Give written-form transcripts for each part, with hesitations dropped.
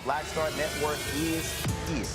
Black Star Network is here.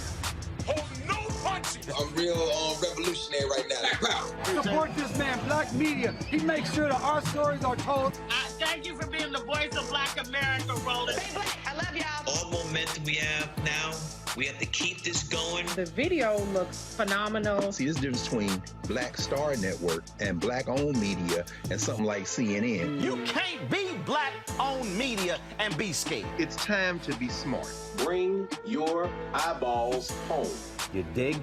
Hold no punches. I'm real revolutionary right now. Black power. Support this man, Black media. He makes sure that our stories are told. Thank you for being the voice of Black America, Roland. Stay black. I love y'all. All momentum we have now, we have to keep this going. The video looks phenomenal. See, this difference between Black Star Network and Black-owned media and something like CNN. You can't be Black-owned media and be scared. It's time to be smart. Bring your eyeballs home. You dig?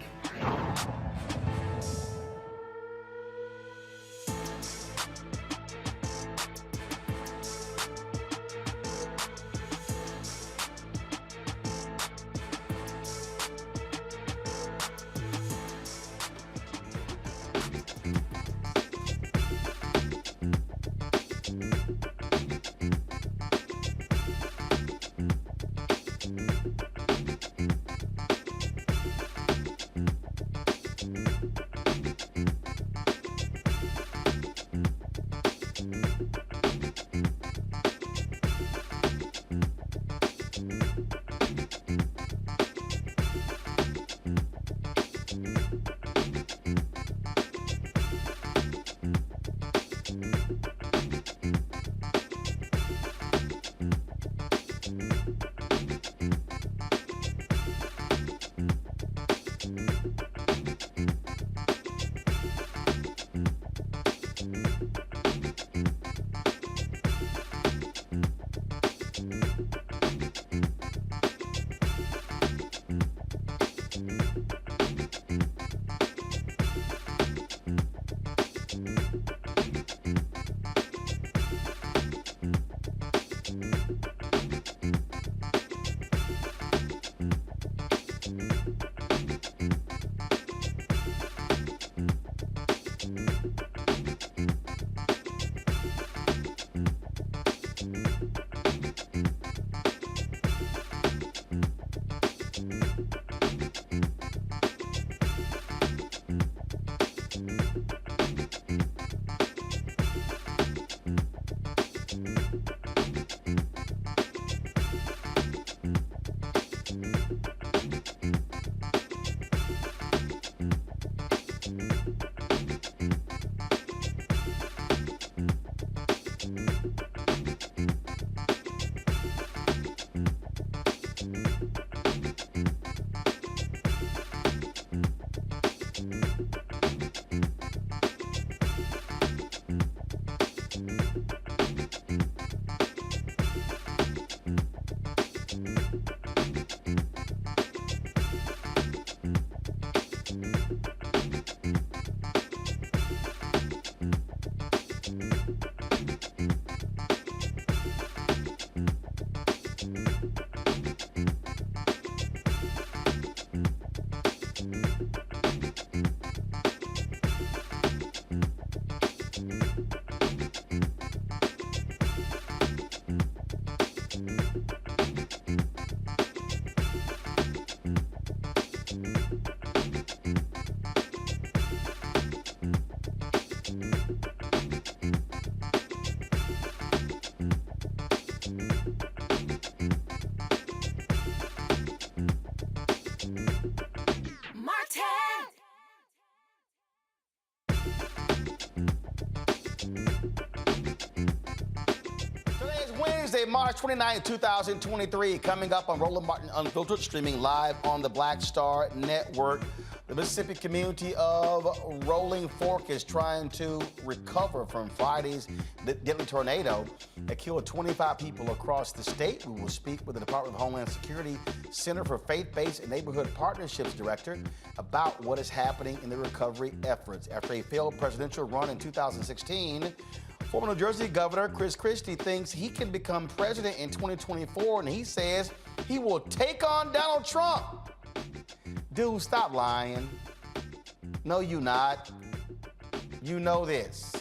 Wednesday, March 29, 2023, coming up on Roland Martin Unfiltered, streaming live on the Black Star Network. The Mississippi community of Rolling Fork is trying to recover from Friday's deadly tornado that killed 25 people across the state. We will speak with the Department of Homeland Security Center for Faith-Based and Neighborhood Partnerships Director about what is happening in the recovery efforts. After a failed presidential run in 2016, former New Jersey Governor Chris Christie thinks he can become president in 2024, and he says he will take on Donald Trump. Dude, stop lying. No, you not. You know this.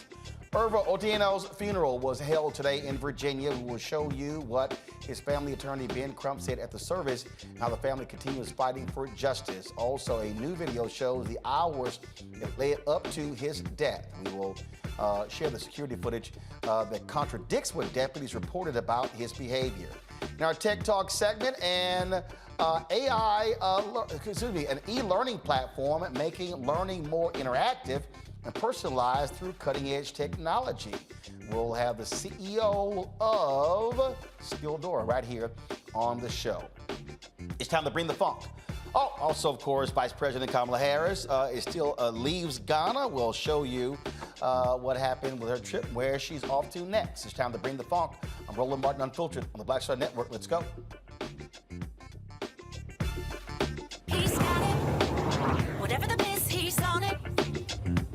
Irvo Otieno's funeral was held today in Virginia. We will show you what his family attorney, Ben Crump, said at the service, and how the family continues fighting for justice. Also, a new video shows the hours that led up to his death. We will share the security footage that contradicts what deputies reported about his behavior. in our Tech Talk segment, and an e-learning platform making learning more interactive and personalized through cutting-edge technology. We'll have the CEO of Skilldora right here on the show. It's time to bring the funk. Oh, also, of course, Vice President Kamala Harris leaves Ghana. We'll show you what happened with her trip, where she's off to next. It's time to bring the funk. I'm Roland Martin Unfiltered on the Black Star Network. Let's go. He's got it. Whatever the miss, he's on it.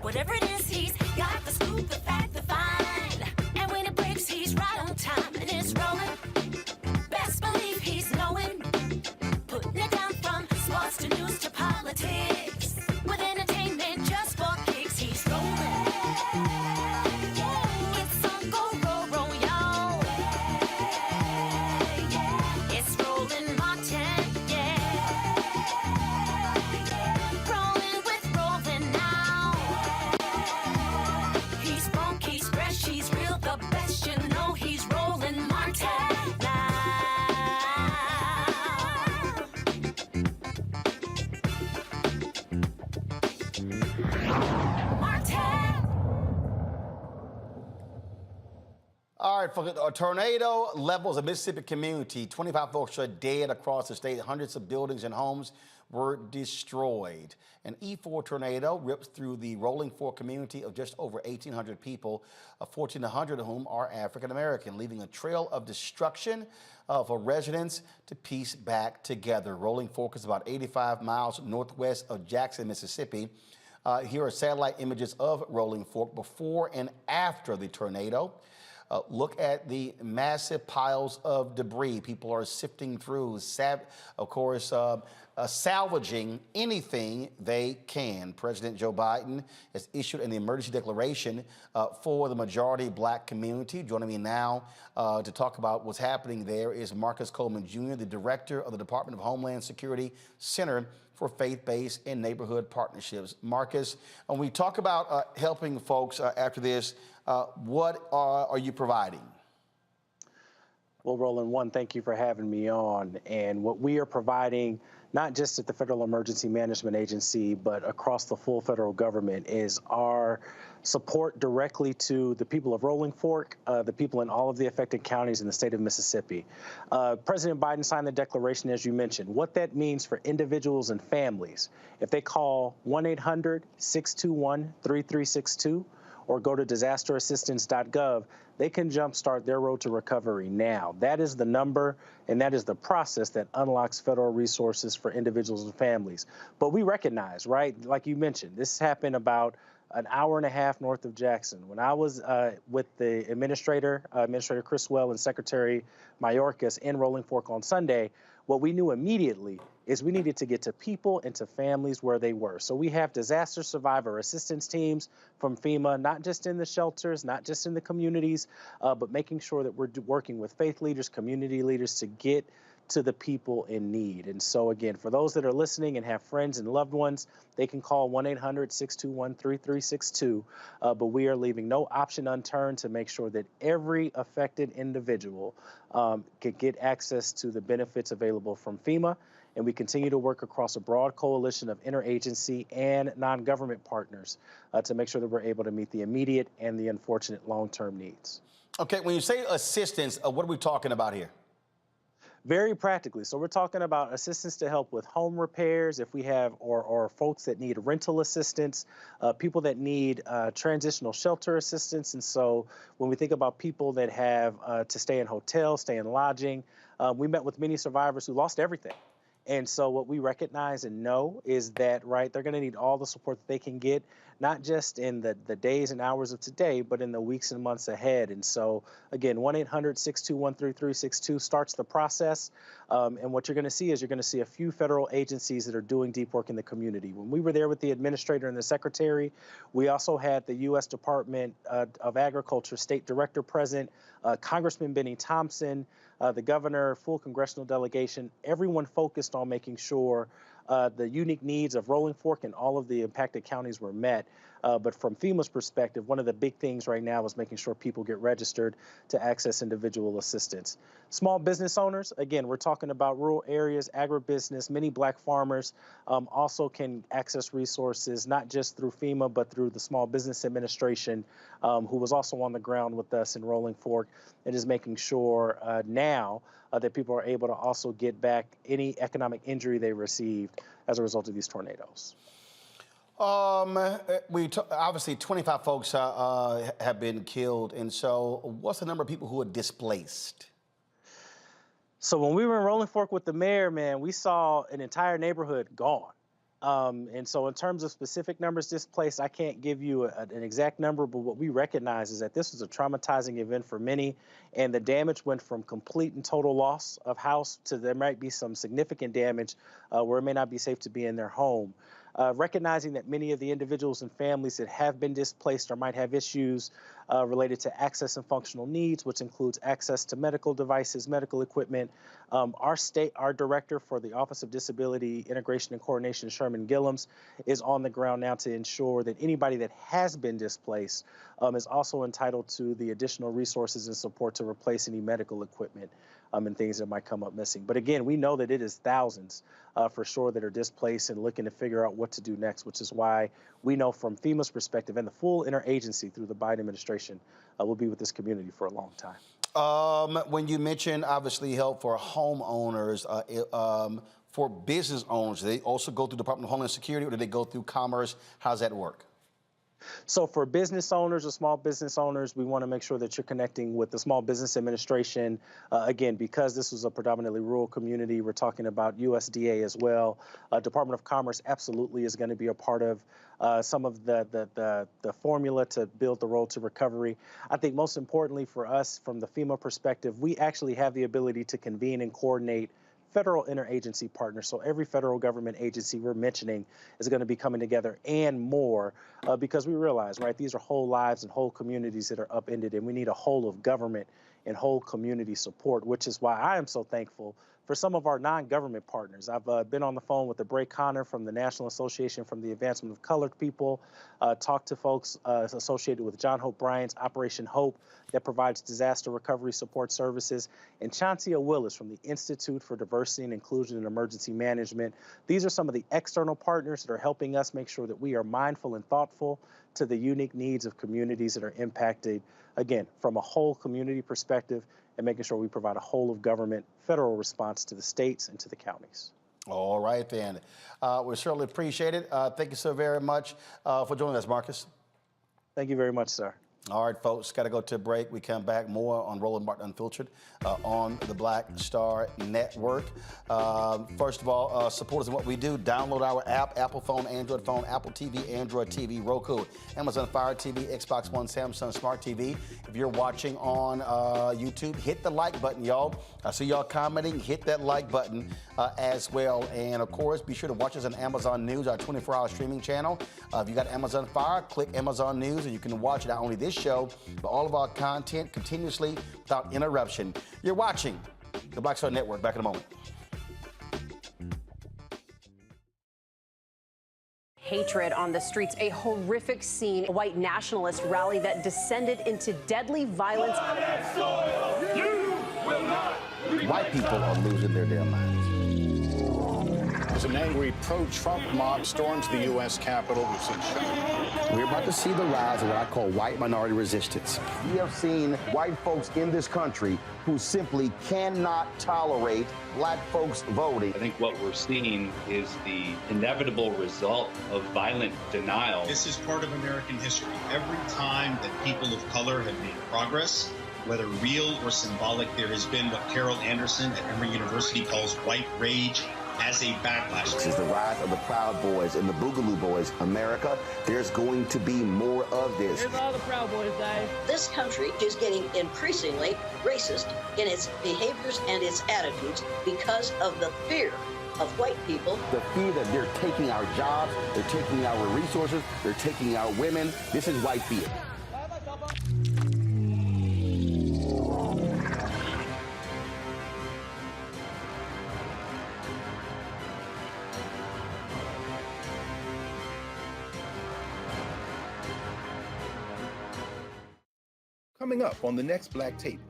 Whatever it is, he's got the scoop, the fact, the find. And when it breaks, he's right on time and it's rolling. Best believe he's knowing. Putting it down from sports to news to politics. With entertainment just for kicks, he's rolling. It's on go, roll, y'all. It's Roland Martin, yeah. Rolling with Roland now. He's funk, he's fresh, he's real, the best, you know he's Roland Martin now. All right, folks, a tornado levels a Mississippi community. 25 folks are dead across the state. Hundreds of buildings and homes were destroyed. An E4 tornado rips through the Rolling Fork community of just over 1,800 people, 1,400 of whom are African American, leaving a trail of destruction for residents to piece back together. Rolling Fork is about 85 miles northwest of Jackson, Mississippi. Here are satellite images of Rolling Fork before and after the tornado. Look at the massive piles of debris people are sifting through, salvaging anything they can. President Joe Biden has issued an emergency declaration for the majority Black community. Joining me now to talk about what's happening there is Marcus Coleman Jr., the director of the Department of Homeland Security Center for Faith-Based and Neighborhood Partnerships. Marcus, when we talk about helping folks after this, what are you providing? Well, Roland, one, thank you for having me on. And what we are providing, not just at the Federal Emergency Management Agency, but across the full federal government, is our support directly to the people of Rolling Fork, the people in all of the affected counties in the state of Mississippi. President Biden signed the declaration, as you mentioned. What that means for individuals and families, if they call 1-800-621-3362 or go to disasterassistance.gov, they can jumpstart their road to recovery now. That is the number, and that is the process that unlocks federal resources for individuals and families. But we recognize, right, like you mentioned, this happened about an hour and a half north of Jackson. When I was with the Administrator Chris and Secretary Mayorkas in Rolling Fork on Sunday, what we knew immediately is we needed to get to people and to families where they were. So we have disaster survivor assistance teams from FEMA, not just in the shelters, not just in the communities, but making sure that we're working with faith leaders, community leaders to get to the people in need. And so again, for those that are listening and have friends and loved ones, they can call 1-800-621-3362. But we are leaving no option unturned to make sure that every affected individual can get access to the benefits available from FEMA. And we continue to work across a broad coalition of interagency and non-government partners to make sure that we're able to meet the immediate and the unfortunate long-term needs. Okay, when you say assistance, what are we talking about here? Very practically. So we're talking about assistance to help with home repairs if we have, or folks that need rental assistance, people that need transitional shelter assistance. And so when we think about people that have to stay in hotels, stay in lodging, we met with many survivors who lost everything. And so what we recognize and know is that, right, they're going to need all the support that they can get, not just in the days and hours of today, but in the weeks and months ahead. And so, again, 1-800-621-3362 starts the process. And what you're going to see is you're going to see a few federal agencies that are doing deep work in the community. When we were there with the administrator and the secretary, we also had the U.S. Department of Agriculture State Director present, Congressman Benny Thompson, the governor, full congressional delegation, everyone focused on making sure The unique needs of Rolling Fork and all of the impacted counties were met. But from FEMA's perspective, one of the big things right now is making sure people get registered to access individual assistance. Small business owners, again, we're talking about rural areas, agribusiness, many Black farmers also can access resources, not just through FEMA, but through the Small Business Administration, who was also on the ground with us in Rolling Fork, and is making sure now that people are able to also get back any economic injury they received as a result of these tornadoes. Obviously 25 folks have been killed, and so what's the number of people who are displaced? So when we were in Rolling Fork with the mayor, man, we saw an entire neighborhood gone. And so in terms of specific numbers displaced, I can't give you an exact number, but what we recognize is that this was a traumatizing event for many, and the damage went from complete and total loss of house to there might be some significant damage where it may not be safe to be in their home. Recognizing that many of the individuals and families that have been displaced or might have issues related to access and functional needs, which includes access to medical devices, medical equipment. Our director for the Office of Disability Integration and Coordination, Sherman Gillums, is on the ground now to ensure that anybody that has been displaced is also entitled to the additional resources and support to replace any medical equipment and things that might come up missing. But again, we know that it is thousands for sure that are displaced and looking to figure out what to do next, which is why we know from FEMA's perspective and the full interagency through the Biden administration will be with this community for a long time. When you mention obviously help for homeowners, for business owners, do they also go through the Department of Homeland Security, or do they go through Commerce? How does that work? So for business owners or small business owners, we want to make sure that you're connecting with the Small Business Administration. Again, because this was a predominantly rural community, we're talking about USDA as well. Department of Commerce absolutely is going to be a part of some of the formula to build the road to recovery. I think most importantly for us, from the FEMA perspective, we actually have the ability to convene and coordinate federal interagency partners. So every federal government agency we're mentioning is going to be coming together and more because we realize, right, these are whole lives and whole communities that are upended, and we need a whole of government and whole community support, which is why I am so thankful for some of our non-government partners. I've been on the phone with Bray Connor from the National Association for the Advancement of Colored People, talked to folks associated with John Hope Bryant's Operation Hope that provides disaster recovery support services, and Chauncia Willis from the Institute for Diversity and Inclusion and Emergency Management. These are some of the external partners that are helping us make sure that we are mindful and thoughtful to the unique needs of communities that are impacted, again, from a whole community perspective, and making sure we provide a whole of government federal response to the states and to the counties. All right, then. We certainly appreciate it. Thank you so very much for joining us, Marcus. Thank you very much, sir. All right, folks, got to go to a break. We come back more on Roland Martin Unfiltered on the Black Star Network. First of all, support us in what we do. Download our app, Apple phone, Android phone, Apple TV, Android TV, Roku, Amazon Fire TV, Xbox One, Samsung Smart TV. If you're watching on YouTube, hit the like button, y'all. I see y'all commenting. Hit that like button as well. And, of course, be sure to watch us on Amazon News, our 24-hour streaming channel. If you got Amazon Fire, click Amazon News, and you can watch not only this show, but all of our content continuously without interruption. You're watching the Black Star Network. Back in a moment. Hatred on the streets, a horrific scene, a white nationalist rally that descended into deadly violence. White people are losing their damn minds. As an angry pro-Trump mob storms the U.S. Capitol, we've seen We're about to see the rise of what I call white minority resistance. We have seen white folks in this country who simply cannot tolerate black folks voting. I think what we're seeing is the inevitable result of violent denial. This is part of American history. Every time that people of color have made progress, whether real or symbolic, there has been what Carol Anderson at Emory University calls white rage as a backlash. This is the rise of the Proud Boys and the Boogaloo Boys. America, there's going to be more of this. Here's all the Proud Boys, guys. This country is getting increasingly racist in its behaviors and its attitudes because of the fear of white people. The fear that they're taking our jobs, they're taking our resources, they're taking our women. This is white fear. Coming up on the next Black Table,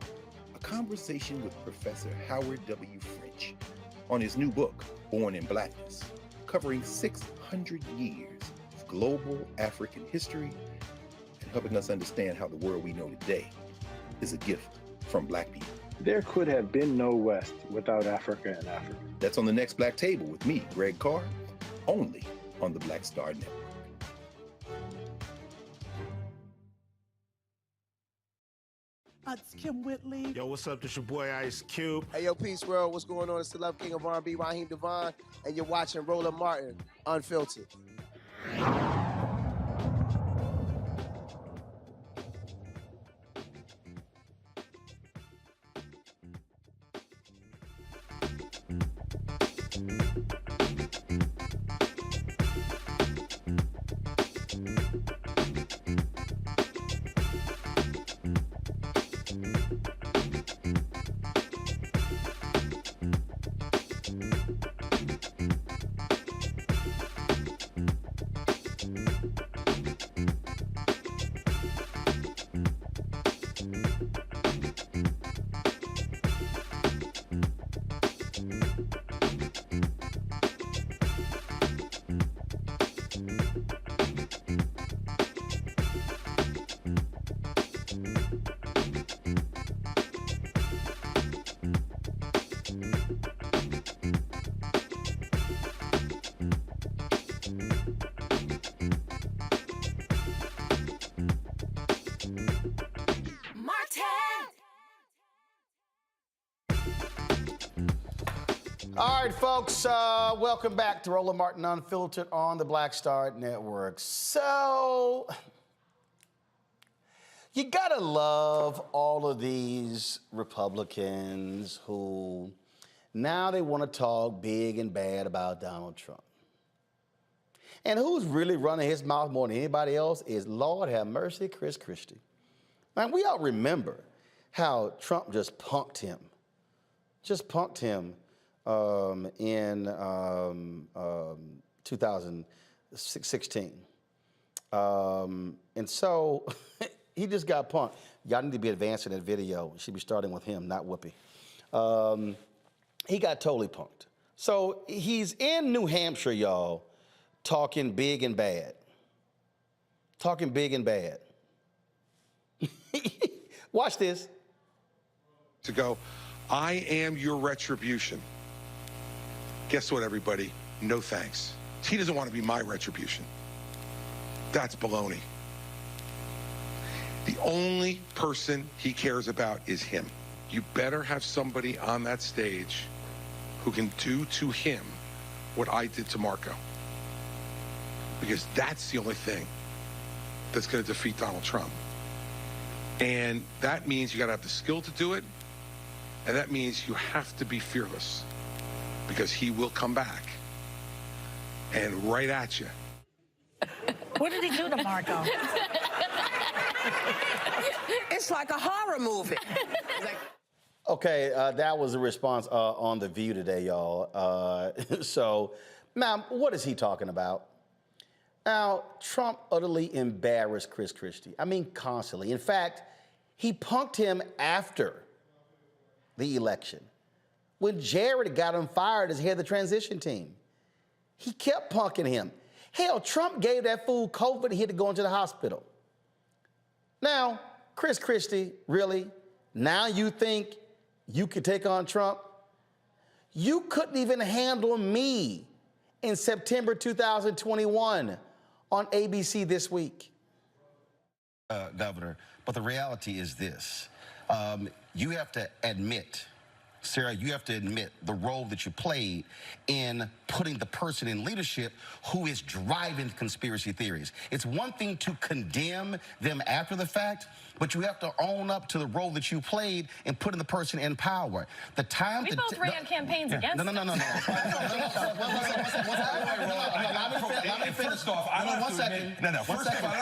a conversation with Professor Howard W. French on his new book, Born in Blackness, covering 600 years of global African history and helping us understand how the world we know today is a gift from Black people. There could have been no West without Africa and Africa. That's on the next Black Table with me, Greg Carr, only on the Black Star Network. It's Kim Whitley. Yo, what's up? This your boy Ice Cube. Hey, yo, Peace World. What's going on? It's the Love King of R&B, Raheem Devon, and you're watching Roland Martin, Unfiltered. All right, folks, welcome back to Roland Martin Unfiltered on the Black Star Network. So, you gotta love all of these Republicans who now they want to talk big and bad about Donald Trump. And who's really running his mouth more than anybody else is, Lord have mercy, Chris Christie. Man, we all remember how Trump just punked him. In 2016. And so he just got punked. Y'all need to be advancing that video. We should be starting with him, not Whoopi. He got totally punked. So he's in New Hampshire, y'all, talking big and bad. Talking big and bad. Watch this. To go, I am your retribution. Guess what, everybody? No thanks. He doesn't want to be my retribution. That's baloney. The only person he cares about is him. You better have somebody on that stage who can do to him what I did to Marco. Because that's the only thing that's going to defeat Donald Trump. And that means you got to have the skill to do it. And that means you have to be fearless. Because he will come back and right at you. What did he do to Marco? It's like a horror movie. Okay, that was a response on The View today, y'all. So, now, what is he talking about? Now, Trump utterly embarrassed Chris Christie. I mean, constantly. In fact, he punked him after the election. When Jared got him fired as head of the transition team, he kept punking him. Hell, Trump gave that fool COVID, he had to go into the hospital. Now, Chris Christie, really? Now you think you could take on Trump? You couldn't even handle me in September 2021 on ABC This Week. Governor, but the reality is this. You have to admit, Sarah, you have to admit the role that you played in putting the person in leadership who is driving conspiracy theories. It's one thing to condemn them after the fact, but you have to own up to the role that you played in putting the person in power. The time we both ran campaigns against No. Let me finish. First off, I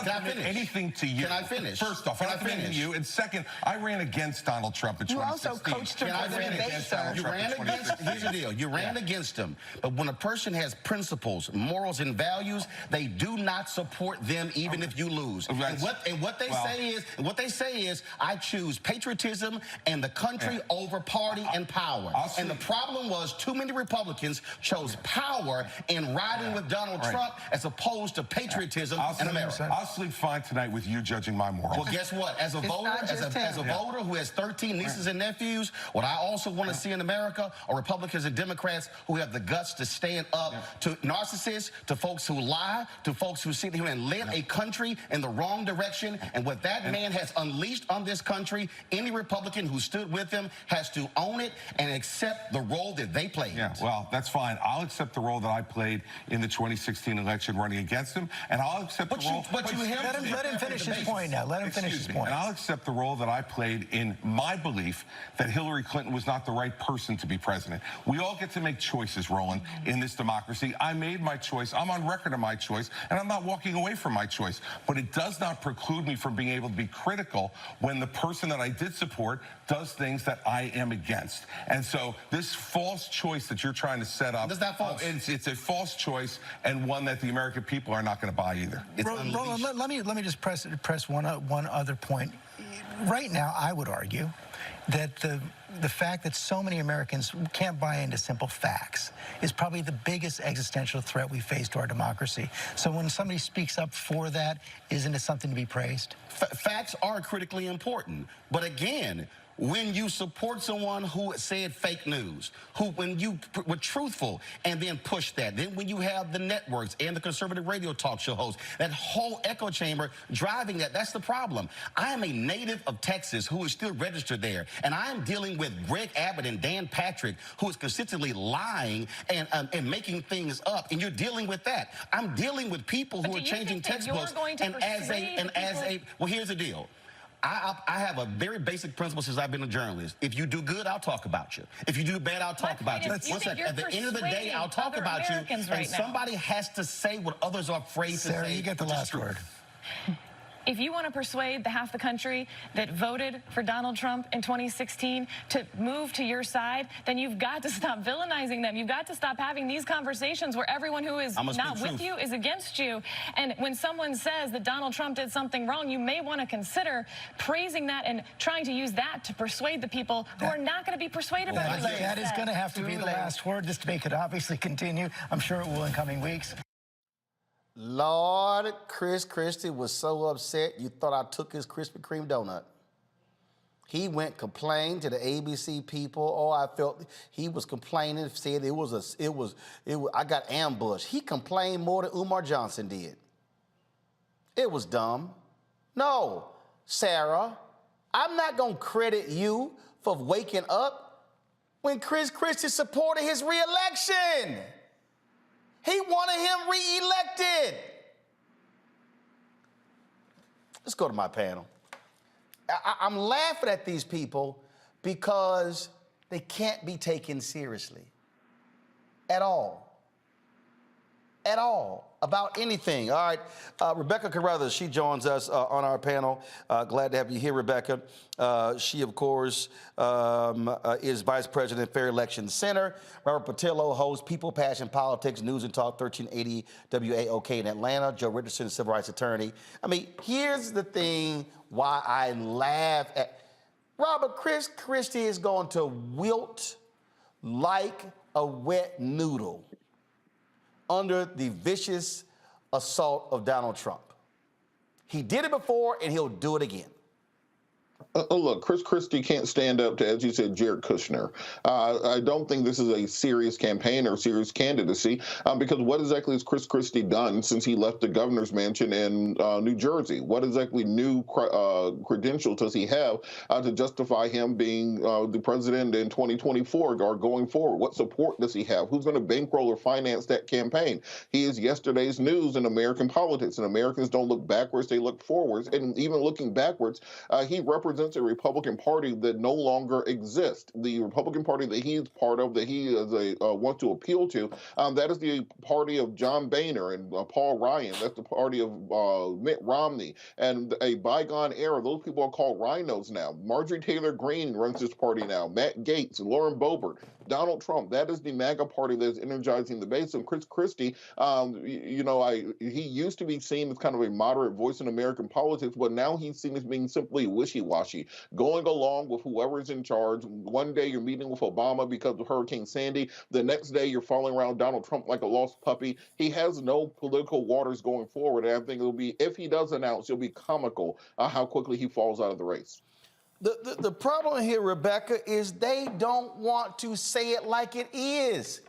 don't do anything to you. Can I finish? First off, I'm not defending you. And second, I ran against Donald Trump in 2016. You also coached him for the debate against Donald You Trump in ran against, 2016. here's the deal, you ran against him. But when a person has principles, morals, and values, they do not support them even if you lose. And what they say is, I choose patriotism and the country over party and power. And the problem was too many Republicans chose power in riding with Donald Trump as opposed to patriotism in America. I'll sleep fine tonight with you judging my morals. Well, guess what? As a voter, as a voter who has 13 nieces and nephews, what I also want to see in America are Republicans and Democrats who have the guts to stand up to narcissists, to folks who lie, to folks who sit here and lead a country in the wrong direction. And what that man has unleashed on this country, any Republican who stood with him has to own it and accept the role that they played. Yeah, well, that's fine. I'll accept the role that I played in the 2016 election running against him, and I'll accept the role... Let him finish his point now. Let him finish his point. And I'll accept the role that I played in my belief that Hillary Clinton was not the right person to be president. We all get to make choices, Roland, in this democracy. I made my choice. I'm on record of my choice, and I'm not walking away from my choice. But it does not preclude me from being able to be critical when the person that I did support does things that I am against. And so this false choice that you're trying to set up... That's not false. It's a false choice, and one that the American people are not going to buy either. Roland, let me just press one other point. Right now, I would argue that the fact that so many Americans can't buy into simple facts is probably the biggest existential threat we face to our democracy. So when somebody speaks up for that, isn't it something to be praised? Facts are critically important. But again, when you support someone who said fake news, when you were truthful and then push that, then when you have the networks and the conservative radio talk show hosts, that whole echo chamber driving that's the problem. I am a native of Texas who is still registered there, and I am dealing with Greg Abbott and Dan Patrick, who is consistently lying and making things up, and you're dealing with that. I'm dealing with people who are changing textbooks, well, here's the deal. I have a very basic principle since I've been a journalist. If you do good, I'll talk about you. If you do bad, I'll talk about you. At the end of the day, I'll talk about you, and somebody has to say what others are afraid to say. Sarah, you get the last word. If you want to persuade the half the country that voted for Donald Trump in 2016 to move to your side, then you've got to stop villainizing them. You've got to stop having these conversations where everyone who is not with you is against you. And when someone says that Donald Trump did something wrong, you may want to consider praising that and trying to use that to persuade the people who are not going to be persuaded by what that is going to have to be the last word. This debate could obviously continue. I'm sure it will in coming weeks. Lord, Chris Christie was so upset you thought I took his Krispy Kreme donut. He went complained to the ABC people. Oh, I felt he was complaining, said I got ambushed. He complained more than Umar Johnson did. It was dumb. No, Sarah, I'm not gonna credit you for waking up when Chris Christie supported his re-election. He wanted him re-elected. Let's go to my panel. I'm laughing at these people because they can't be taken seriously at all. At all, about anything. All right, Rebecca Carruthers, she joins us on our panel. Glad to have you here, Rebecca. She, of course, is Vice President, Fair Elections Center. Robert Patillo hosts People, Passion, Politics, News and Talk, 1380 WAOK in Atlanta. Joe Richardson, civil rights attorney. I mean, here's the thing why I laugh at Robert. Chris Christie is going to wilt like a wet noodle under the vicious assault of Donald Trump. He did it before, and he'll do it again. Look, Chris Christie can't stand up to, as you said, Jared Kushner. I don't think this is a serious campaign or serious candidacy because what exactly has Chris Christie done since he left the governor's mansion in New Jersey? What exactly new credentials does he have to justify him being the president in 2024 or going forward? What support does he have? Who's going to bankroll or finance that campaign? He is yesterday's news in American politics, and Americans don't look backwards, they look forwards. And even looking backwards, he represents represents a Republican Party that no longer exists. The Republican Party that he's part of, that he is wants to appeal to, that is the party of John Boehner and Paul Ryan. That's the party of Mitt Romney. And a bygone era, those people are called rhinos now. Marjorie Taylor Greene runs this party now. Matt Gaetz, Lauren Boebert, Donald Trump. That is the MAGA party that is energizing the base. And Chris Christie, he used to be seen as kind of a moderate voice in American politics, but now he's seen as being simply wishy-washy, going along with whoever is in charge. One day you're meeting with Obama because of Hurricane Sandy. The next day you're following around Donald Trump like a lost puppy. He has no political waters going forward. And I think it'll be, if he does announce, it'll be comical how quickly he falls out of the race. The problem here, Rebecca, is they don't want to say it like it is.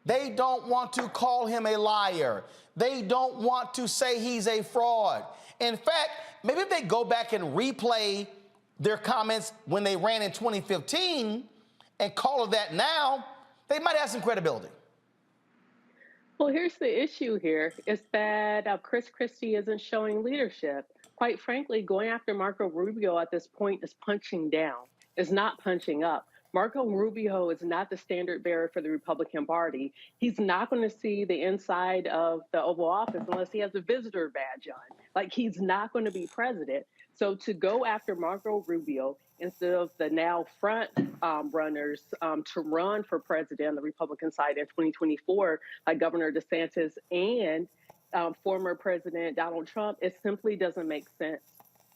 They don't want to call him a liar. They don't want to say he's a fraud. In fact, maybe if they go back and replay their comments when they ran in 2015 and call it that now, they might have some credibility. Well, here's the issue here, is that Chris Christie isn't showing leadership. Quite frankly, going after Marco Rubio at this point is punching down, is not punching up. Marco Rubio is not the standard bearer for the Republican Party. He's not going to see the inside of the Oval Office unless he has a visitor badge on. Like, he's not going to be president. So to go after Marco Rubio instead of the now front runners to run for president on the Republican side in 2024, like Governor DeSantis and former President Donald Trump, it simply doesn't make sense.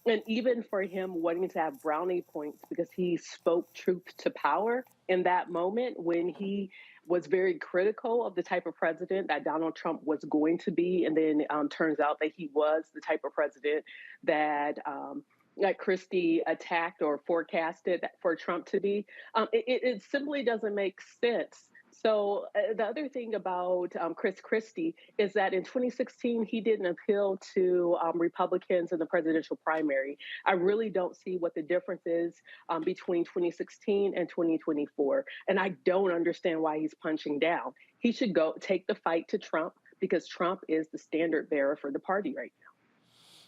And even for him wanting to have brownie points because he spoke truth to power in that moment when he was very critical of the type of president that Donald Trump was going to be. And then turns out that he was the type of president that Christie attacked or forecasted for Trump to be. It simply doesn't make sense. So the other thing about Chris Christie is that in 2016, he didn't appeal to Republicans in the presidential primary. I really don't see what the difference is between 2016 and 2024. And I don't understand why he's punching down. He should go take the fight to Trump because Trump is the standard bearer for the party right now.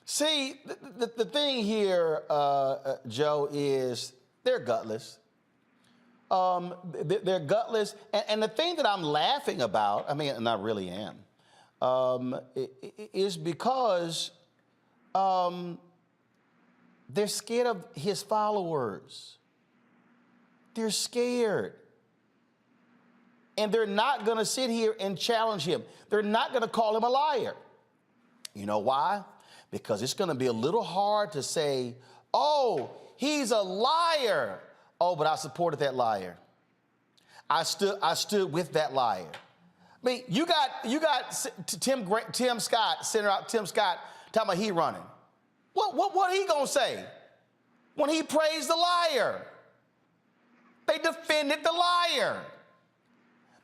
See, the thing here, Joe, is they're gutless. They're gutless. And the thing that I'm laughing about, I mean, and I really am, is because they're scared of his followers. They're scared. And they're not going to sit here and challenge him. They're not going to call him a liar. You know why? Because it's going to be a little hard to say, oh, he's a liar. Oh, but I supported that liar. I stood with that liar. I mean, you got Tim Scott, Senator Tim Scott, talking about he running. What he gonna say when he praised the liar? They defended the liar.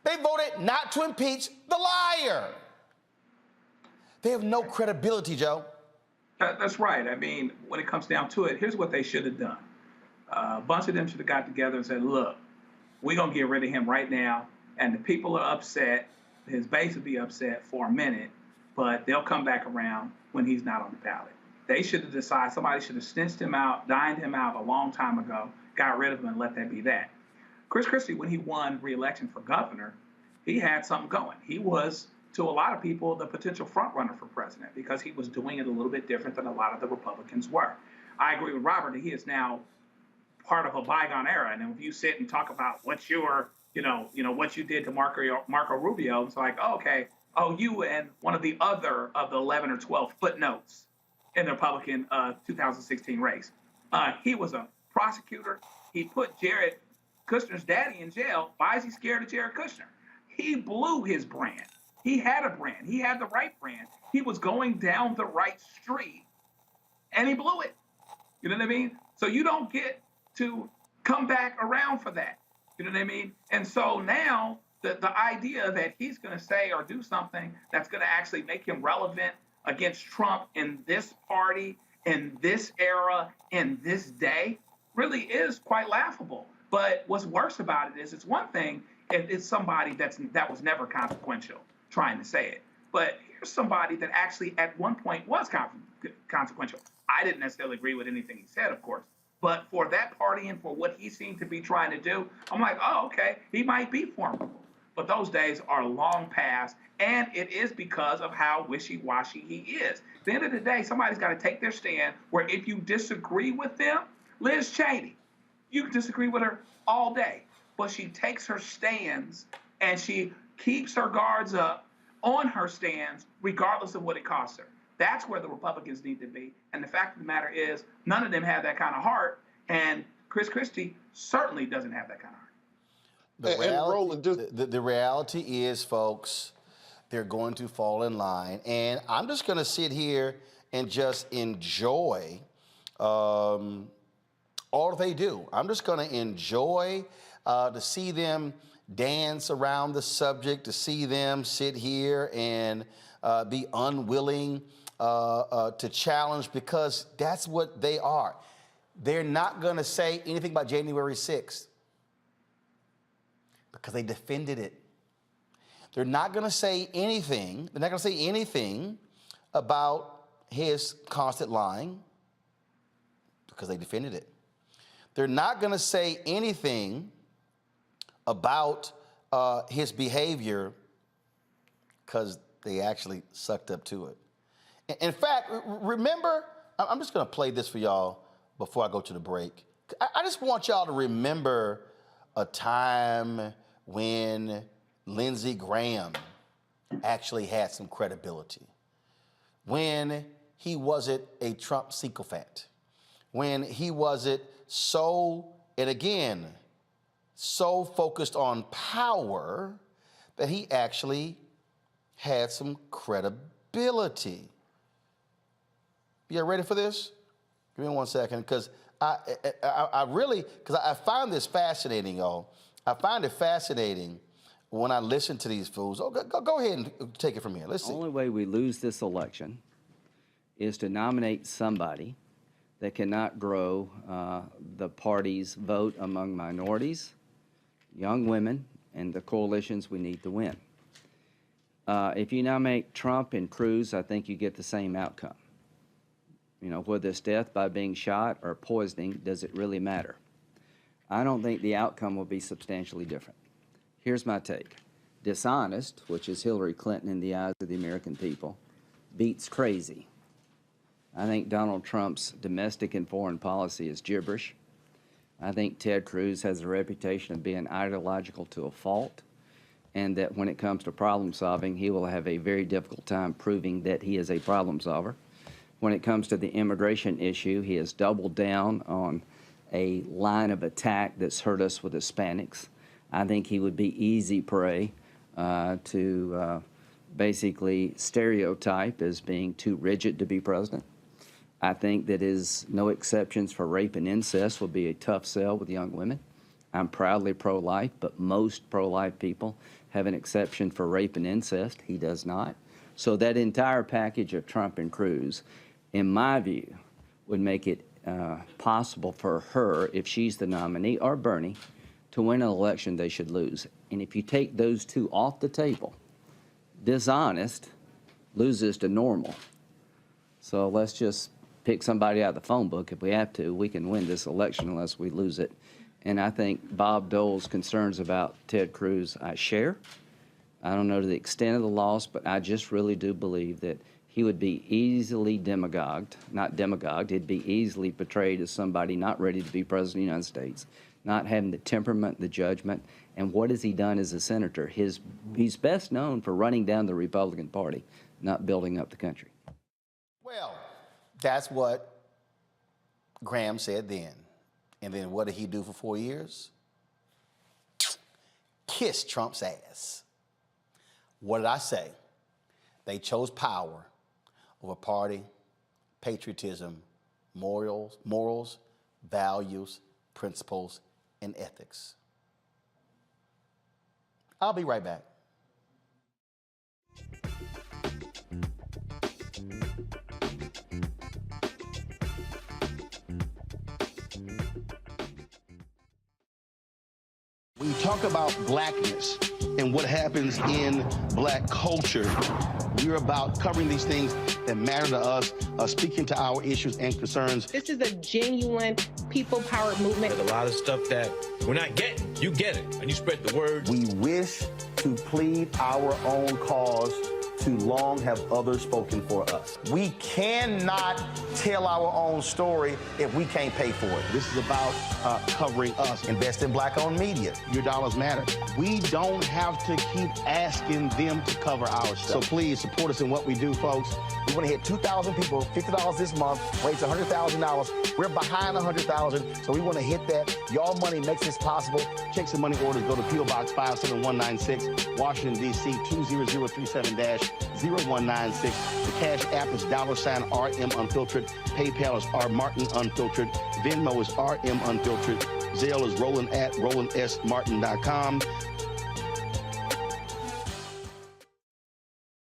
They voted not to impeach the liar. They have no credibility, Joe. That's right. I mean, when it comes down to it, here's what they should have done. A bunch of them should have got together and said, look, we're going to get rid of him right now. And the people are upset. His base will be upset for a minute, but they'll come back around when he's not on the ballot. They should have decided, somebody should have snitched him out, dined him out a long time ago, got rid of him and let that be that. Chris Christie, when he won re-election for governor, he had something going. He was, to a lot of people, the potential front runner for president because he was doing it a little bit different than a lot of the Republicans were. I agree with Robert that he is now part of a bygone era. And if you sit and talk about what your, what you did to Marco Rubio, it's like, oh, okay, oh, you and one of the other of the 11 or 12 footnotes in the Republican 2016 race. He was a prosecutor. He put Jared Kushner's daddy in jail. Why is he scared of Jared Kushner? He blew his brand. He had a brand. He had the right brand. He was going down the right street, and he blew it. You know what I mean? So you don't get to come back around for that. You know what I mean? And so now the idea that he's going to say or do something that's going to actually make him relevant against Trump in this party, in this era, in this day, really is quite laughable. But what's worse about it is it's one thing if it's somebody that was never consequential trying to say it. But here's somebody that actually at one point was consequential. I didn't necessarily agree with anything he said, of course. But for that party and for what he seemed to be trying to do, I'm like, oh, okay, he might be formidable. But those days are long past, and it is because of how wishy-washy he is. At the end of the day, somebody's got to take their stand where if you disagree with them, Liz Cheney, you can disagree with her all day, but she takes her stands and she keeps her guards up on her stands regardless of what it costs her. That's where the Republicans need to be. And the fact of the matter is, none of them have that kind of heart, and Chris Christie certainly doesn't have that kind of heart. The reality is, folks, they're going to fall in line. And I'm just going to sit here and just enjoy all they do. I'm just going to enjoy to see them dance around the subject, to see them sit here and be unwilling to challenge, because that's what they are. They're not going to say anything about January 6th because they defended it. They're not going to say anything. They're not going to say anything about his constant lying because they defended it. They're not going to say anything about his behavior because they actually sucked up to it. In fact, remember, I'm just going to play this for y'all before I go to the break. I just want y'all to remember a time when Lindsey Graham actually had some credibility, when he wasn't a Trump sycophant, when he wasn't so, and again, so focused on power that he actually had some credibility. You ready for this? Give me 1 second, because I really, because I find this fascinating, y'all. I find it fascinating when I listen to these fools. Oh, go ahead and take it from here. Let's see. The only way we lose this election is to nominate somebody that cannot grow the party's vote among minorities, young women, and the coalitions we need to win. If you nominate Trump and Cruz, I think you get the same outcome. You know, whether it's death by being shot or poisoning, does it really matter? I don't think the outcome will be substantially different. Here's my take. Dishonest, which is Hillary Clinton in the eyes of the American people, beats crazy. I think Donald Trump's domestic and foreign policy is gibberish. I think Ted Cruz has a reputation of being ideological to a fault, and that when it comes to problem solving, he will have a very difficult time proving that he is a problem solver. When it comes to the immigration issue, he has doubled down on a line of attack that's hurt us with Hispanics. I think he would be easy prey to basically stereotype as being too rigid to be president. I think that his no exceptions for rape and incest will be a tough sell with young women. I'm proudly pro-life, but most pro-life people have an exception for rape and incest. He does not. So that entire package of Trump and Cruz, in my view, would make it possible for her, if she's the nominee, or Bernie, to win an election they should lose. And if you take those two off the table, dishonest loses to normal. So let's just pick somebody out of the phone book if we have to. We can win this election unless we lose it. And I think Bob Dole's concerns about Ted Cruz I share. I don't know to the extent of the loss, but I just really do believe that he would be easily demagogued, he'd be easily portrayed as somebody not ready to be president of the United States, not having the temperament, the judgment. And what has he done as a senator? He's best known for running down the Republican Party, not building up the country. Well, that's what Graham said then. And then what did he do for 4 years? Kiss Trump's ass. What did I say? They chose power over party, patriotism, morals, values, principles, and ethics. I'll be right back. When you talk about blackness and what happens in black culture, we're about covering these things that matter to us, speaking to our issues and concerns. This is a genuine people-powered movement. There's a lot of stuff that we're not getting. You get it, and you spread the word. We wish to plead our own cause. Too long have others spoken for us. We cannot tell our own story if we can't pay for it. This is about covering us. Invest in Black-owned media. Your dollars matter. We don't have to keep asking them to cover our stuff. So please support us in what we do, folks. We want to hit 2,000 people, $50 this month, raise $100,000. We're behind $100,000, so we want to hit that. Y'all money makes this possible. Check some money orders. Go to P.O. Box 57196, Washington, D.C. 20037-0196. The Cash App is $RM Unfiltered. PayPal is R Martin Unfiltered. Venmo is RM Unfiltered. Zelle is Roland at RolandSMartin.com.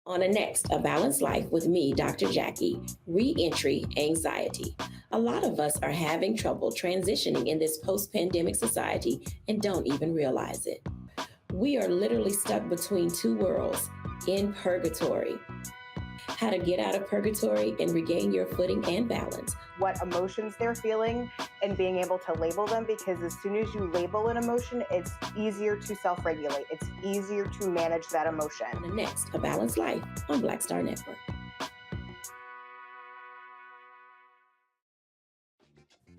On the next A Balanced Life with me, Dr. Jackie, re-entry anxiety. A lot of us are having trouble transitioning in this post-pandemic society and don't even realize it. We are literally stuck between two worlds, in purgatory. How to get out of purgatory and regain your footing and balance. What emotions they're feeling and being able to label them, because as soon as you label an emotion, it's easier to self-regulate. It's easier to manage that emotion. On the next A Balanced Life on Black Star Network.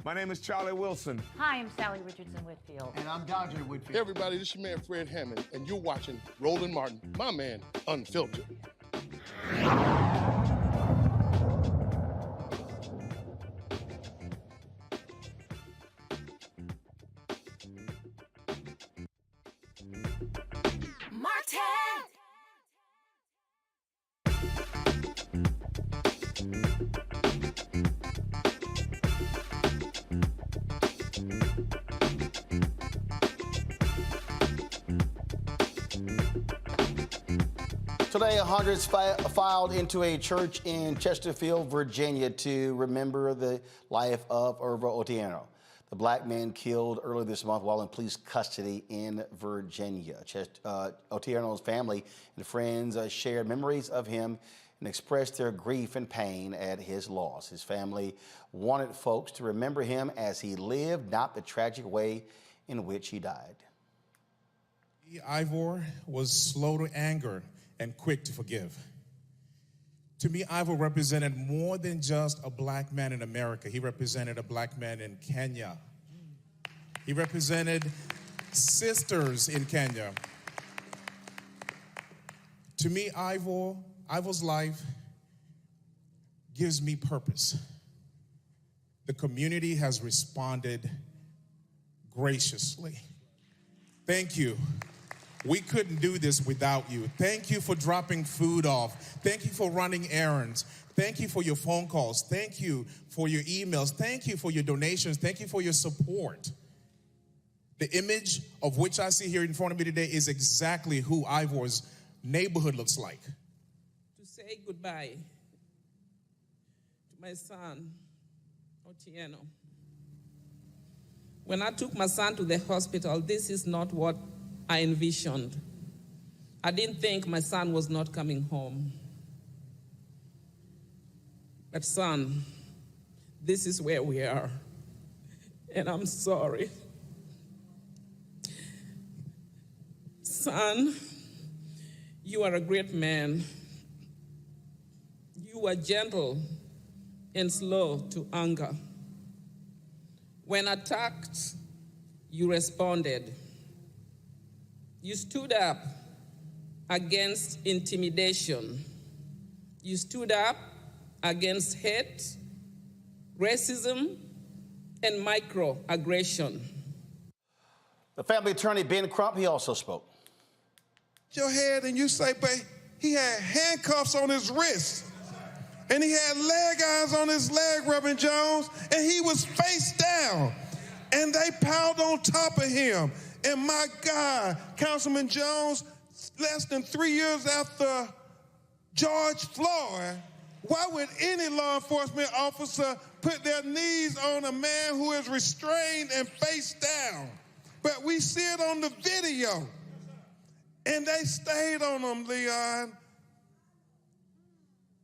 My name is Charlie Wilson. Hi, I'm Sally Richardson Whitfield. And I'm Dodger Whitfield. Hey everybody, this is your man Fred Hammond, and you're watching Roland Martin, my man, Unfiltered. Today, hundreds filed into a church in Chesterfield, Virginia, to remember the life of Irvo Otieno, the black man killed earlier this month while in police custody in Virginia. Otieno's family and friends shared memories of him and expressed their grief and pain at his loss. His family wanted folks to remember him as he lived, not the tragic way in which he died. Irvo was slow to anger and quick to forgive. To me, Irvo represented more than just a black man in America. He represented a black man in Kenya. He represented sisters in Kenya. To me, Irvo's life gives me purpose. The community has responded graciously. Thank you. We couldn't do this without you. Thank you for dropping food off. Thank you for running errands. Thank you for your phone calls. Thank you for your emails. Thank you for your donations. Thank you for your support. The image of which I see here in front of me today is exactly who Irvo's neighborhood looks like. To say goodbye to my son, Otieno. When I took my son to the hospital, this is not what I envisioned. I didn't think my son was not coming home. But son, this is where we are. And I'm sorry. Son, you are a great man. You are gentle and slow to anger. When attacked, you responded. You stood up against intimidation. You stood up against hate, racism, and microaggression. The family attorney, Ben Crump, he also spoke. Your head and you say, but he had handcuffs on his wrist, and he had leg irons on his leg, Reverend Jones, and he was face down, and they piled on top of him. And my God, Councilman Jones, less than 3 years after George Floyd, why would any law enforcement officer put their knees on a man who is restrained and face down? But we see it on the video. And they stayed on him, Leon.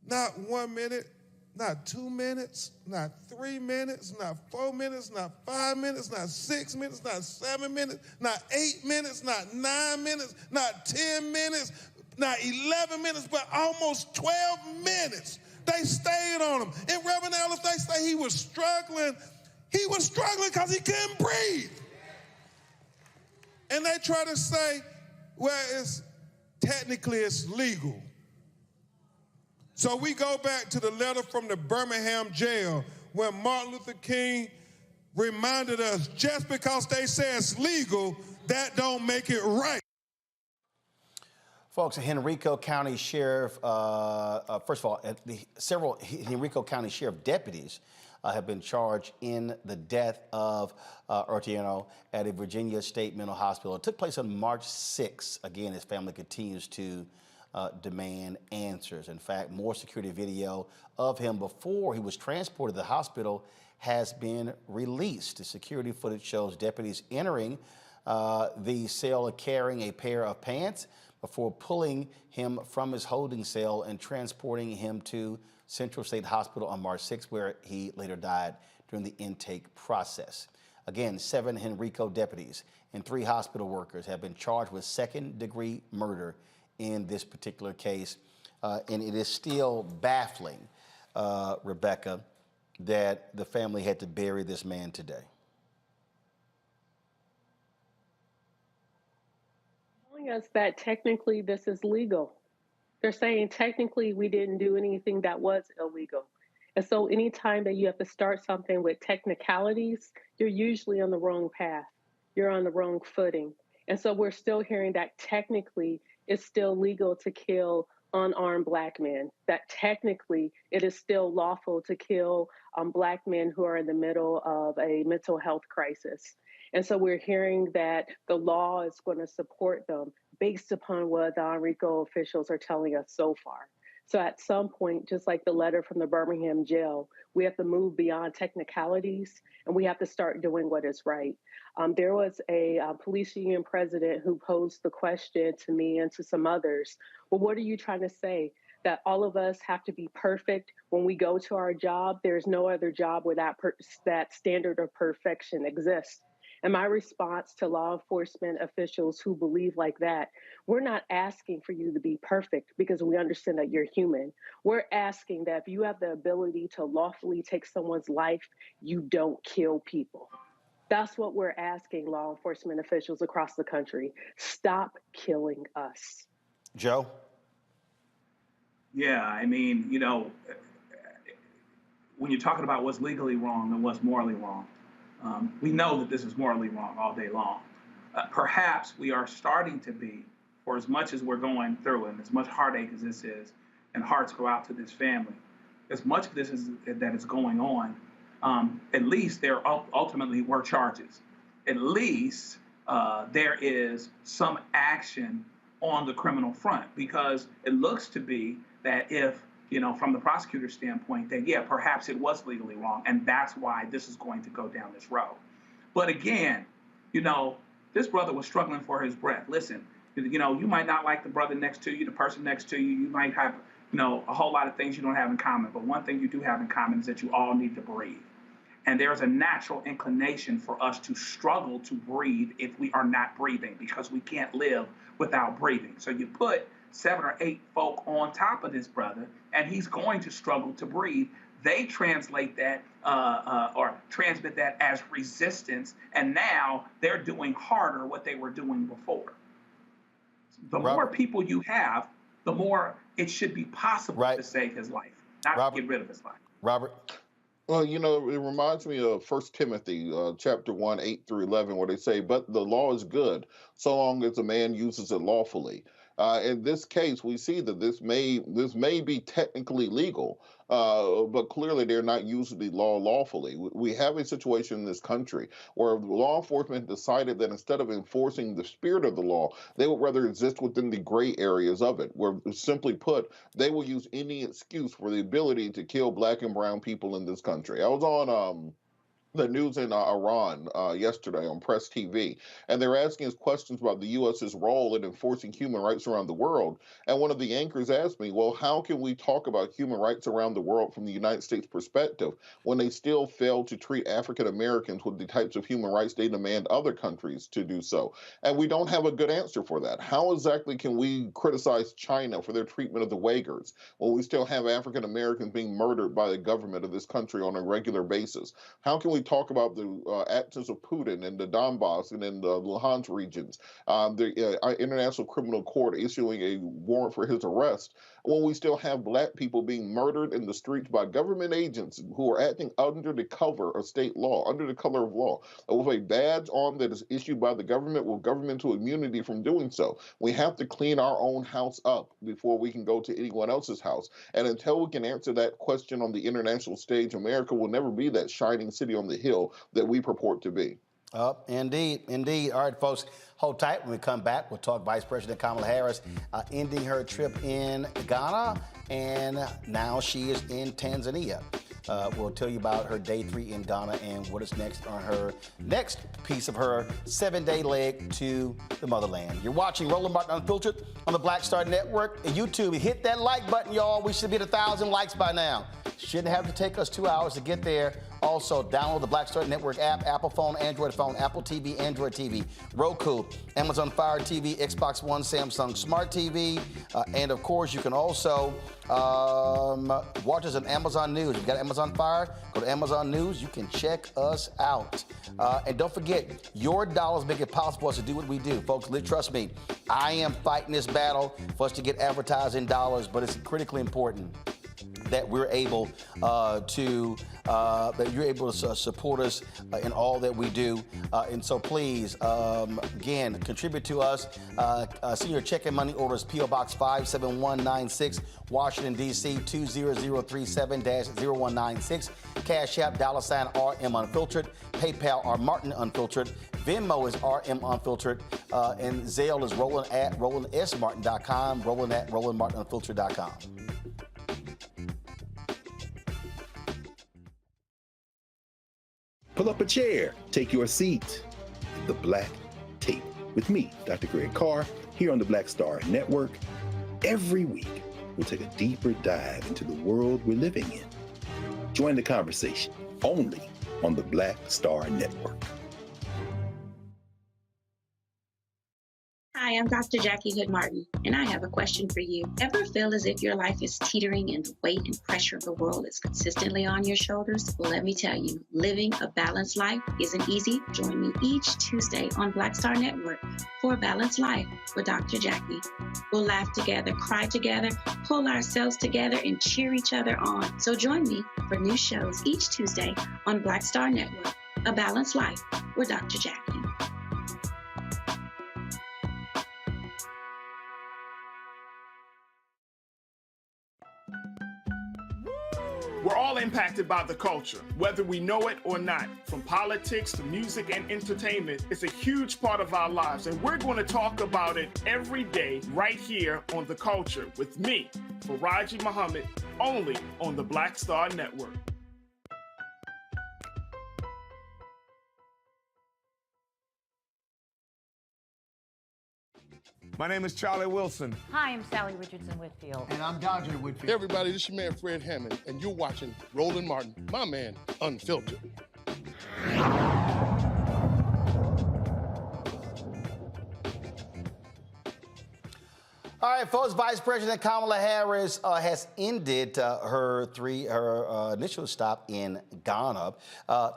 Not 1 minute, Not 2 minutes, not 3 minutes, not 4 minutes, not 5 minutes, not 6 minutes, not 7 minutes, not 8 minutes, not 9 minutes, not 10 minutes, not 11 minutes, but almost 12 minutes. They stayed on him. And Reverend Ellis, they say he was struggling. He was struggling because he couldn't breathe. And they try to say, well, technically it's legal. So we go back to the letter from the Birmingham jail when Martin Luther King reminded us, just because they say it's legal, that don't make it right. Folks, Henrico County Sheriff, first of all, several Henrico County Sheriff deputies have been charged in the death of Otieno at a Virginia State Mental Hospital. It took place on March 6th. Again, his family continues to demand answers. In fact, more security video of him before he was transported to the hospital has been released. The security footage shows deputies entering the cell carrying a pair of pants before pulling him from his holding cell and transporting him to Central State Hospital on March 6th, where he later died during the intake process. Again, 7 Henrico deputies and 3 hospital workers have been charged with second-degree murder in this particular case. And it is still baffling, Rebecca, that the family had to bury this man today. Telling us that technically this is legal. They're saying technically we didn't do anything that was illegal. And so anytime that you have to start something with technicalities, you're usually on the wrong path. You're on the wrong footing. And so we're still hearing that technically it's still legal to kill unarmed Black men, that technically it is still lawful to kill Black men who are in the middle of a mental health crisis. And so we're hearing that the law is going to support them based upon what the Henrico officials are telling us so far. So at some point, just like the letter from the Birmingham jail, we have to move beyond technicalities and we have to start doing what is right. There was a police union president who posed the question to me and to some others, well, what are you trying to say? That all of us have to be perfect when we go to our job? There's no other job where that standard of perfection exists. And my response to law enforcement officials who believe like that, we're not asking for you to be perfect because we understand that you're human. We're asking that if you have the ability to lawfully take someone's life, you don't kill people. That's what we're asking law enforcement officials across the country. Stop killing us. Joe? Yeah, I mean, you know, when you're talking about what's legally wrong and what's morally wrong, we know that this is morally wrong all day long. Perhaps we are starting to be, for as much as we're going through and as much heartache as this is, and hearts go out to this family, as much of this that is going on, at least there ultimately were charges. At least there is some action on the criminal front, because it looks to be that if, you know, from the prosecutor's standpoint, that, yeah, perhaps it was legally wrong, and that's why this is going to go down this road. But again, you know, this brother was struggling for his breath. Listen, you know, you might not like the brother next to you, the person next to you, you might have, you know, a whole lot of things you don't have in common, but one thing you do have in common is that you all need to breathe. And there's a natural inclination for us to struggle to breathe if we are not breathing, because we can't live without breathing. So you put 7 or 8 folk on top of this brother, and he's going to struggle to breathe. They translate that or transmit that as resistance, and now they're doing harder what they were doing before. The more people you have, the more it should be possible to save his life, not to get rid of his life. Robert? Well, you know, it reminds me of 1 Timothy chapter 1, 8 through 11, where they say, but the law is good so long as a man uses it lawfully. In this case, we see that this may be technically legal, but clearly they're not using the law lawfully. We have a situation in this country where law enforcement decided that instead of enforcing the spirit of the law, they would rather exist within the gray areas of it, where, simply put, they will use any excuse for the ability to kill Black and brown people in this country. I was on the news in Iran yesterday on Press TV, and they're asking us questions about the U.S.'s role in enforcing human rights around the world. And one of the anchors asked me, well, how can we talk about human rights around the world from the United States perspective when they still fail to treat African Americans with the types of human rights they demand other countries to do so? And we don't have a good answer for that. How exactly can we criticize China for their treatment of the Uyghurs when we still have African Americans being murdered by the government of this country on a regular basis? How can we talk about the actions of Putin in the Donbass and in the Luhansk regions, the International Criminal Court issuing a warrant for his arrest, when we still have black people being murdered in the streets by government agents who are acting under the cover of state law, under the color of law, with a badge on that is issued by the government with governmental immunity from doing so? We have to clean our own house up before we can go to anyone else's house. And until we can answer that question on the international stage, America will never be that shining city on the hill that we purport to be. Indeed, indeed. All right, folks, hold tight. When we come back, we'll talk Vice President Kamala Harris ending her trip in Ghana, and now she is in Tanzania. We'll tell you about her day 3 in Ghana and what is next on her next piece of her 7-day leg to the motherland. You're watching Roland Martin Unfiltered on the Black Star Network and YouTube. Hit that like button, y'all. We should be at 1,000 likes by now. Shouldn't have to take us 2 hours to get there. Also, download the Black Star Network app, Apple phone, Android phone, Apple TV, Android TV, Roku, Amazon Fire TV, Xbox One, Samsung Smart TV, and of course, you can also watch us on Amazon News. You've got Amazon Fire, go to Amazon News. You can check us out. And don't forget, your dollars make it possible for us to do what we do. Folks, trust me, I am fighting this battle for us to get advertising dollars, but it's critically important that we're able that you're able to support us in all that we do. And so please, again, contribute to us. Send your check and money orders, P.O. Box 57196, Washington, D.C. 20037-0196. Cash App, $RM Unfiltered. PayPal, R Martin Unfiltered. Venmo is RM Unfiltered. And Zelle is Roland at RolandSMartin.com, Roland at RolandMartinUnfiltered.com. Pull up a chair, take your seat. The Black Tape with me, Dr. Greg Carr, here on the Black Star Network. Every week, we'll take a deeper dive into the world we're living in. Join the conversation only on the Black Star Network. Hi, I'm Dr. Jackie Hood Martin, and I have a question for you. Ever feel as if your life is teetering and the weight and pressure of the world is consistently on your shoulders? Well, let me tell you, living a balanced life isn't easy. Join me each Tuesday on Black Star Network for a Balanced Life with Dr. Jackie. We'll laugh together, cry together, pull ourselves together, and cheer each other on. So join me for new shows each Tuesday on Black Star Network, A Balanced Life with Dr. Jackie. We're all impacted by the culture, whether we know it or not. From politics to music and entertainment, it's a huge part of our lives, and we're going to talk about it every day right here on The Culture with me, Faraji Muhammad, only on the Black Star Network. My name is Charlie Wilson. Hi, I'm Sally Richardson Whitfield. And I'm Dodger Whitfield. Hey everybody, this is your man Fred Hammond, and you're watching Roland Martin, my man, Unfiltered. All right, folks, Vice President Kamala Harris has ended her initial stop in Ghana.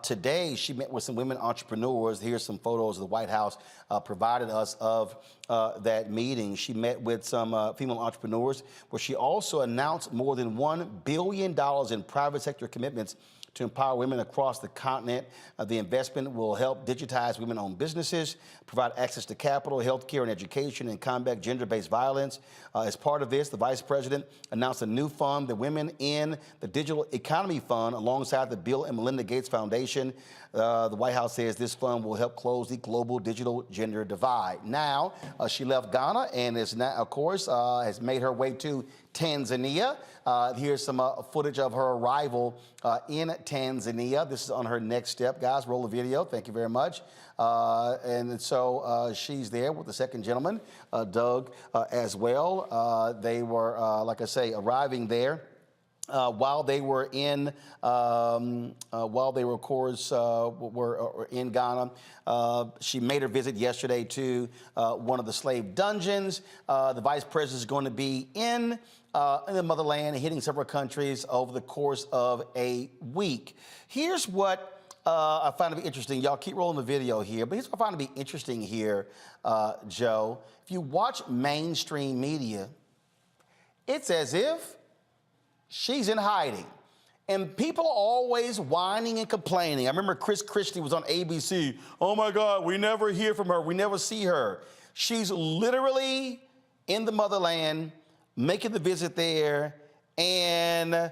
Today, she met with some women entrepreneurs. Here's some photos the White House provided us of that meeting. She met with some female entrepreneurs, where she also announced more than $1 billion in private sector commitments to empower women across the continent. The investment will help digitize women-owned businesses, provide access to capital, healthcare, and education, and combat gender-based violence. As part of this, the Vice President announced a new fund, the Women in the Digital Economy Fund, alongside the Bill and Melinda Gates Foundation. The White House says this fund will help close the global digital gender divide. Now, she left Ghana and is now, of course, has made her way to Tanzania. Here's some footage of her arrival in Tanzania. This is on her next step, guys. Roll the video. Thank you very much. And so she's there with the second gentleman, Doug, as well. They were, like I say, arriving there. While they were in, of course, were in Ghana, she made her visit yesterday to one of the slave dungeons. The vice president is going to be in the motherland, hitting several countries over the course of a week. Here's what I find to be interesting. Y'all keep rolling the video here, but here's what I find to be interesting here, Joe. If you watch mainstream media, it's as if she's in hiding. And people are always whining and complaining. I remember Chris Christie was on ABC. Oh my God, we never hear from her. We never see her. She's literally in the motherland, making the visit there, and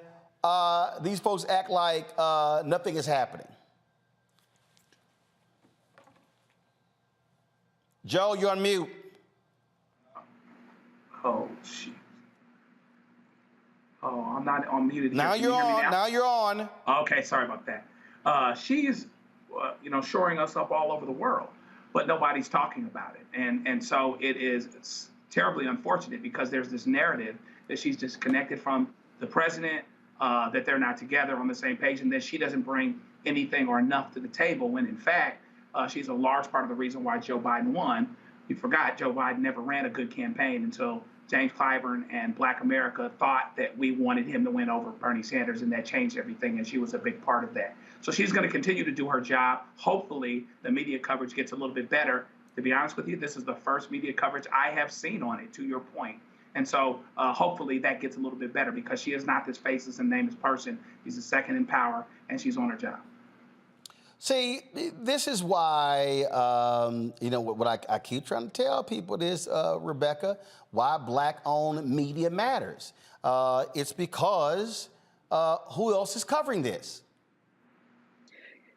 these folks act like nothing is happening. Joe, you're on mute. Oh, shit. Oh, I'm not unmuted. Now you're on. Now you're on. Okay, sorry about that. She's, shoring us up all over the world, but nobody's talking about it. And so it's terribly unfortunate because there's this narrative that she's disconnected from the president, that they're not together on the same page, and that she doesn't bring anything or enough to the table, when in fact, she's a large part of the reason why Joe Biden won. You forgot Joe Biden never ran a good campaign until James Clyburn and Black America thought that we wanted him to win over Bernie Sanders, and that changed everything, and she was a big part of that. So she's going to continue to do her job. Hopefully, the media coverage gets a little bit better. To be honest with you, this is the first media coverage I have seen on it, to your point. And so hopefully that gets a little bit better, because she is not this faceless and nameless person. She's the second in power, and she's on her job. See, this is why, what I keep trying to tell people is, Rebecca, why Black-owned media matters. It's because who else is covering this?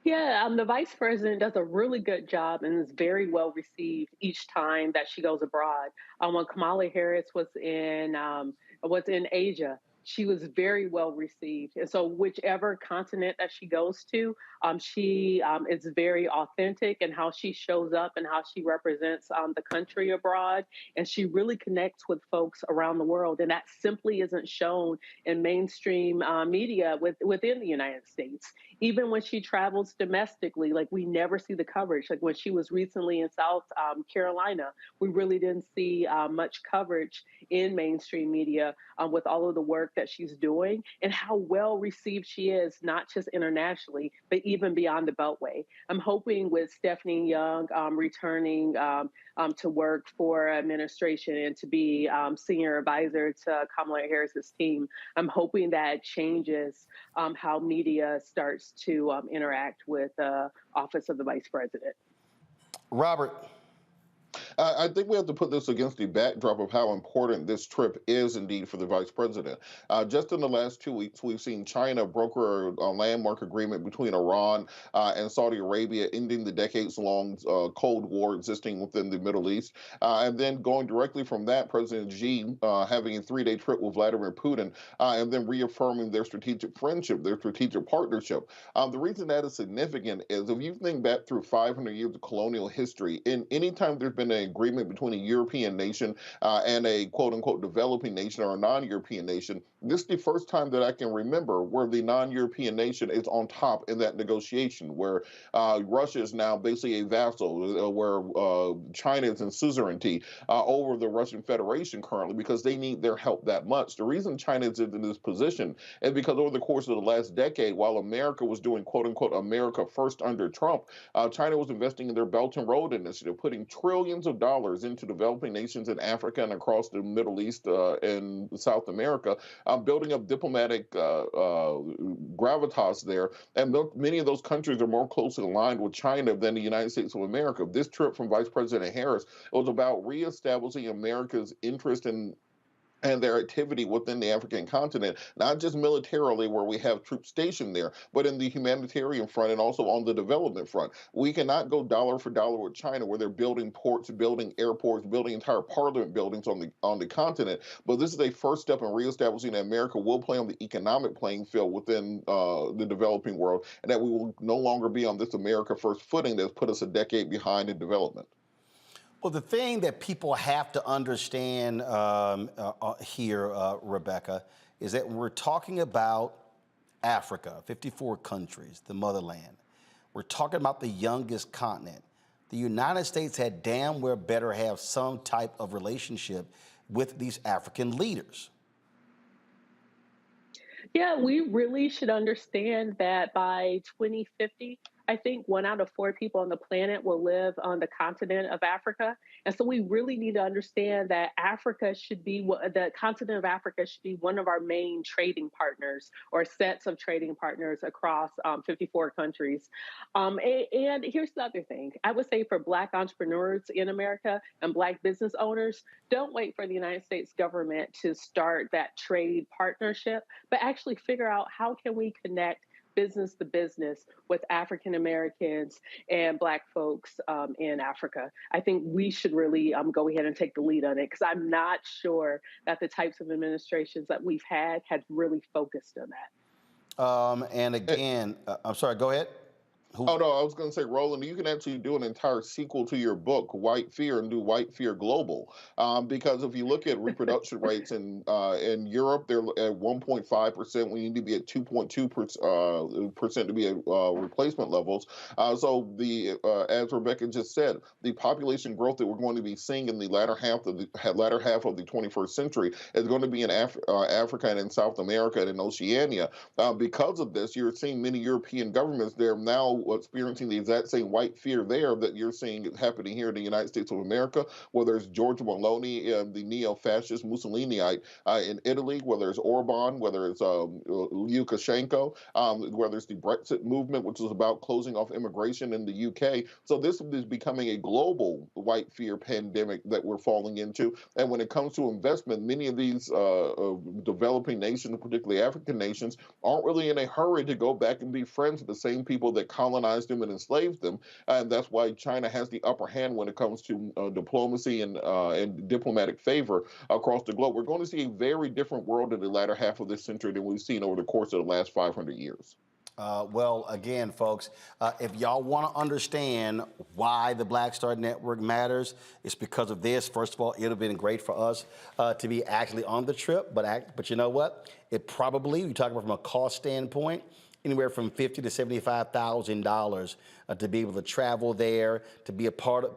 Yeah, the vice president does a really good job and is very well received each time that she goes abroad. When Kamala Harris was in Asia, she was very well received. And so whichever continent that she goes to, she is very authentic in how she shows up and how she represents the country abroad. And she really connects with folks around the world. And that simply isn't shown in mainstream media within the United States. Even when she travels domestically, like, we never see the coverage. Like when she was recently in South Carolina, we really didn't see much coverage in mainstream media with all of the work that she's doing and how well received she is, not just internationally, but even beyond the Beltway. I'm hoping with Stephanie Young returning to work for administration and to be senior advisor to Kamala Harris's team, I'm hoping that changes how media starts to interact with the office of the vice president. Robert. I think we have to put this against the backdrop of how important this trip is indeed for the vice president. Just in the last 2 weeks, we've seen China broker a landmark agreement between Iran and Saudi Arabia, ending the decades-long Cold War existing within the Middle East. And then going directly from that, President Xi having a 3-day trip with Vladimir Putin, and then reaffirming their strategic friendship, their strategic partnership. The reason that is significant is if you think back through 500 years of colonial history, in any time there's been an agreement between a European nation and a quote-unquote developing nation or a non-European nation, this is the first time that I can remember where the non-European nation is on top in that negotiation, where Russia is now basically a vassal, where China is in suzerainty over the Russian Federation currently because they need their help that much. The reason China is in this position is because over the course of the last decade, while America was doing quote-unquote America first under Trump, China was investing in their Belt and Road Initiative, putting trillions of dollars into developing nations in Africa and across the Middle East and South America, building up diplomatic gravitas there. And many of those countries are more closely aligned with China than the United States of America. This trip from Vice President Harris was about reestablishing America's interest in and their activity within the African continent, not just militarily where we have troops stationed there, but in the humanitarian front and also on the development front. We cannot go dollar for dollar with China, where they're building ports, building airports, building entire parliament buildings on the continent. But this is a first step in reestablishing that America will play on the economic playing field within the developing world, and that we will no longer be on this America first footing that's put us a decade behind in development. Well, the thing that people have to understand here, Rebecca, is that when we're talking about Africa, 54 countries, the motherland, we're talking about the youngest continent. The United States had damn well better have some type of relationship with these African leaders. Yeah, we really should understand that by 2050, I think 1 out of 4 people on the planet will live on the continent of Africa. And so we really need to understand that the continent of Africa should be one of our main trading partners, or sets of trading partners across 54 countries. And here's the other thing. I would say for Black entrepreneurs in America and Black business owners, don't wait for the United States government to start that trade partnership, but actually figure out how can we connect business to business with African Americans and Black folks in Africa. I think we should really go ahead and take the lead on it, because I'm not sure that the types of administrations that we've had really focused on that. And again, I'm sorry, go ahead. Oh, no, I was going to say, Roland, you can actually do an entire sequel to your book, White Fear, and do White Fear Global. Because if you look at reproduction rates in Europe, they're at 1.5%. We need to be at 2.2% to be at replacement levels. So as Rebecca just said, the population growth that we're going to be seeing in the latter half of the 21st century is going to be in Africa and in South America and in Oceania. Because of this, you're seeing many European governments there now experiencing the exact same white fear there that you're seeing happening here in the United States of America, whether it's Giorgia Meloni, the neo-fascist Mussoliniite in Italy, whether it's Orban, whether it's Lukashenko, whether it's the Brexit movement, which is about closing off immigration in the UK. So this is becoming a global white fear pandemic that we're falling into. And when it comes to investment, many of these developing nations, particularly African nations, aren't really in a hurry to go back and be friends with the same people that colonized them and enslaved them. And that's why China has the upper hand when it comes to diplomacy and diplomatic favor across the globe. We're going to see a very different world in the latter half of this century than we've seen over the course of the last 500 years. Well, again, folks, if y'all want to understand why the Black Star Network matters, it's because of this. First of all, it would have been great for us to be actually on the trip, but you know what? It probably, you talk about from a cost standpoint, anywhere from $50,000 to $75,000 to be able to travel there, to be a part of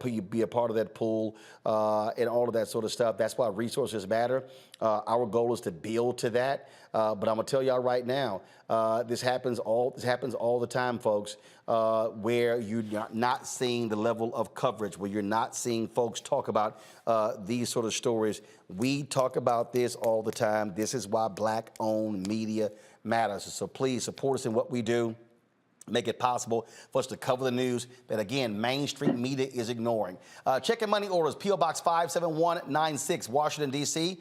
that pool, and all of that sort of stuff. That's why resources matter. Our goal is to build to that. But I'm gonna tell y'all right now, this happens all the time, folks, where you're not seeing the level of coverage, where you're not seeing folks talk about these sort of stories. We talk about this all the time. This is why Black-owned media matters. So please support us in what we do. Make it possible for us to cover the news that, again, mainstream media is ignoring. Check and money orders, P.O. Box 57196, Washington, D.C.,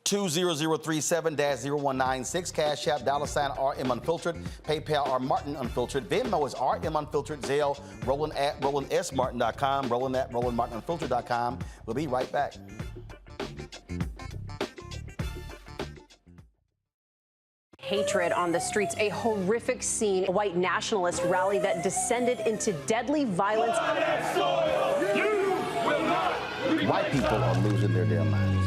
20037-0196. Cash App, $RM Unfiltered. PayPal, R Martin Unfiltered. Venmo is RM Unfiltered. Zelle, Roland at RolandSMartin.com. Roland at RolandMartinUnfiltered.com. We'll be right back. Hatred on the streets, a horrific scene, a white nationalist rally that descended into deadly violence. White people are losing their damn minds.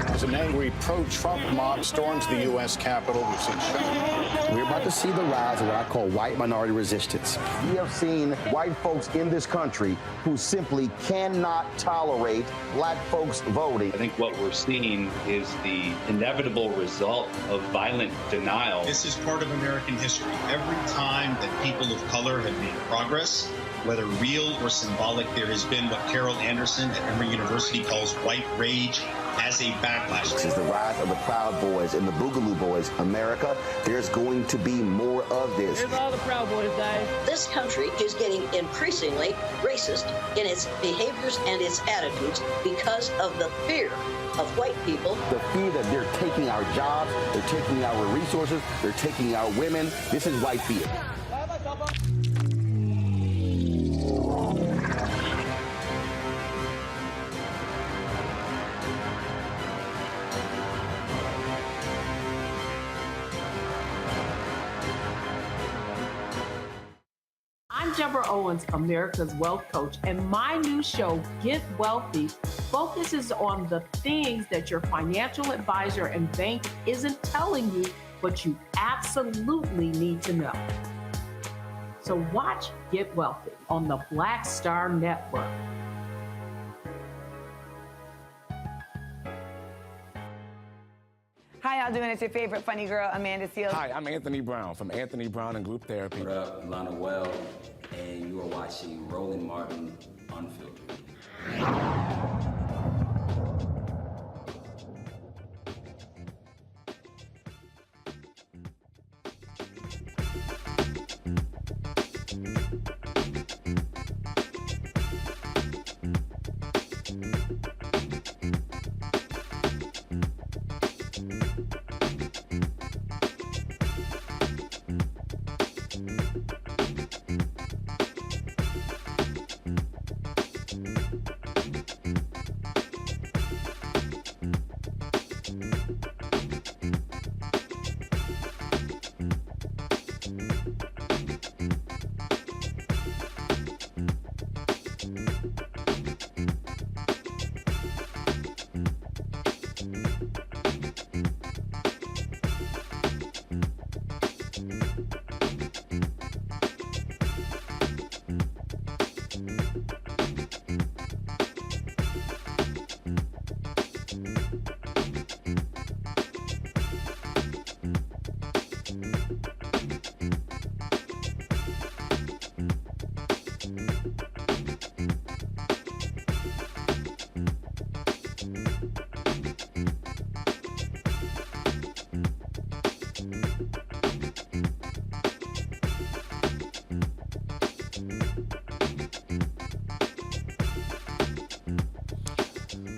As an angry pro-Trump mob storms the U.S. Capitol, we've seen shootings. We're about to see the rise of what I call white minority resistance. We have seen white folks in this country who simply cannot tolerate Black folks voting. I think what we're seeing is the inevitable result of violent denial. This is part of American history. Every time that people of color have made progress, whether real or symbolic, there has been what Carol Anderson at Emory University calls white rage as a backlash. This is the rise of the Proud Boys and the Boogaloo Boys. America, there's going to be more of this. Here's all the Proud Boys, guys. This country is getting increasingly racist in its behaviors and its attitudes because of the fear of white people. The fear that they're taking our jobs, they're taking our resources, they're taking our women. This is white fear. I'm Deborah Owens, America's Wealth Coach, and my new show, Get Wealthy, focuses on the things that your financial advisor and bank isn't telling you, but you absolutely need to know. So watch Get Wealthy on the Black Star Network. How y'all doing? It's your favorite funny girl, Amanda Seals. Hi, I'm Anthony Brown from Anthony Brown and Group Therapy. What up, Lana Well, and you are watching Roland Martin Unfiltered.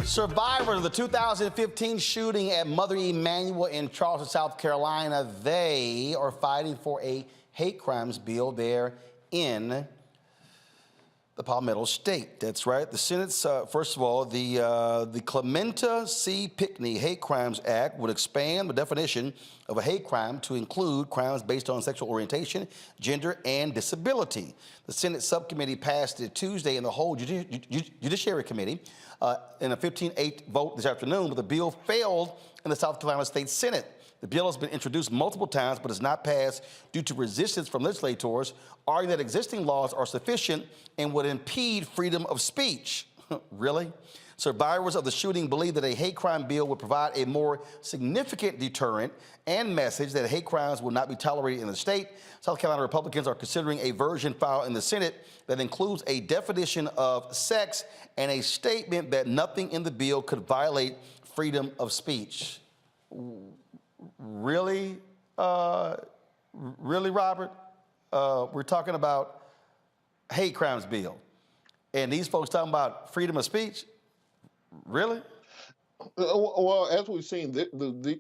Survivors of the 2015 shooting at Mother Emanuel in Charleston, South Carolina, they are fighting for a hate crimes bill there in the Palmetto State. That's right. The Senate's, first of all, the Clementa C. Pinckney Hate Crimes Act would expand the definition of a hate crime to include crimes based on sexual orientation, gender, and disability. The Senate subcommittee passed it Tuesday in the whole Judiciary Committee in a 15-8 vote this afternoon, but the bill failed in the South Carolina State Senate. The bill has been introduced multiple times, but has not passed due to resistance from legislators, arguing that existing laws are sufficient and would impede freedom of speech. Really? Survivors of the shooting believe that a hate crime bill would provide a more significant deterrent and message that hate crimes will not be tolerated in the state. South Carolina Republicans are considering a version filed in the Senate that includes a definition of sex and a statement that nothing in the bill could violate freedom of speech. Really? Really, Robert? We're talking about hate crimes bill. And these folks talking about freedom of speech? Really? Well, as we've seen,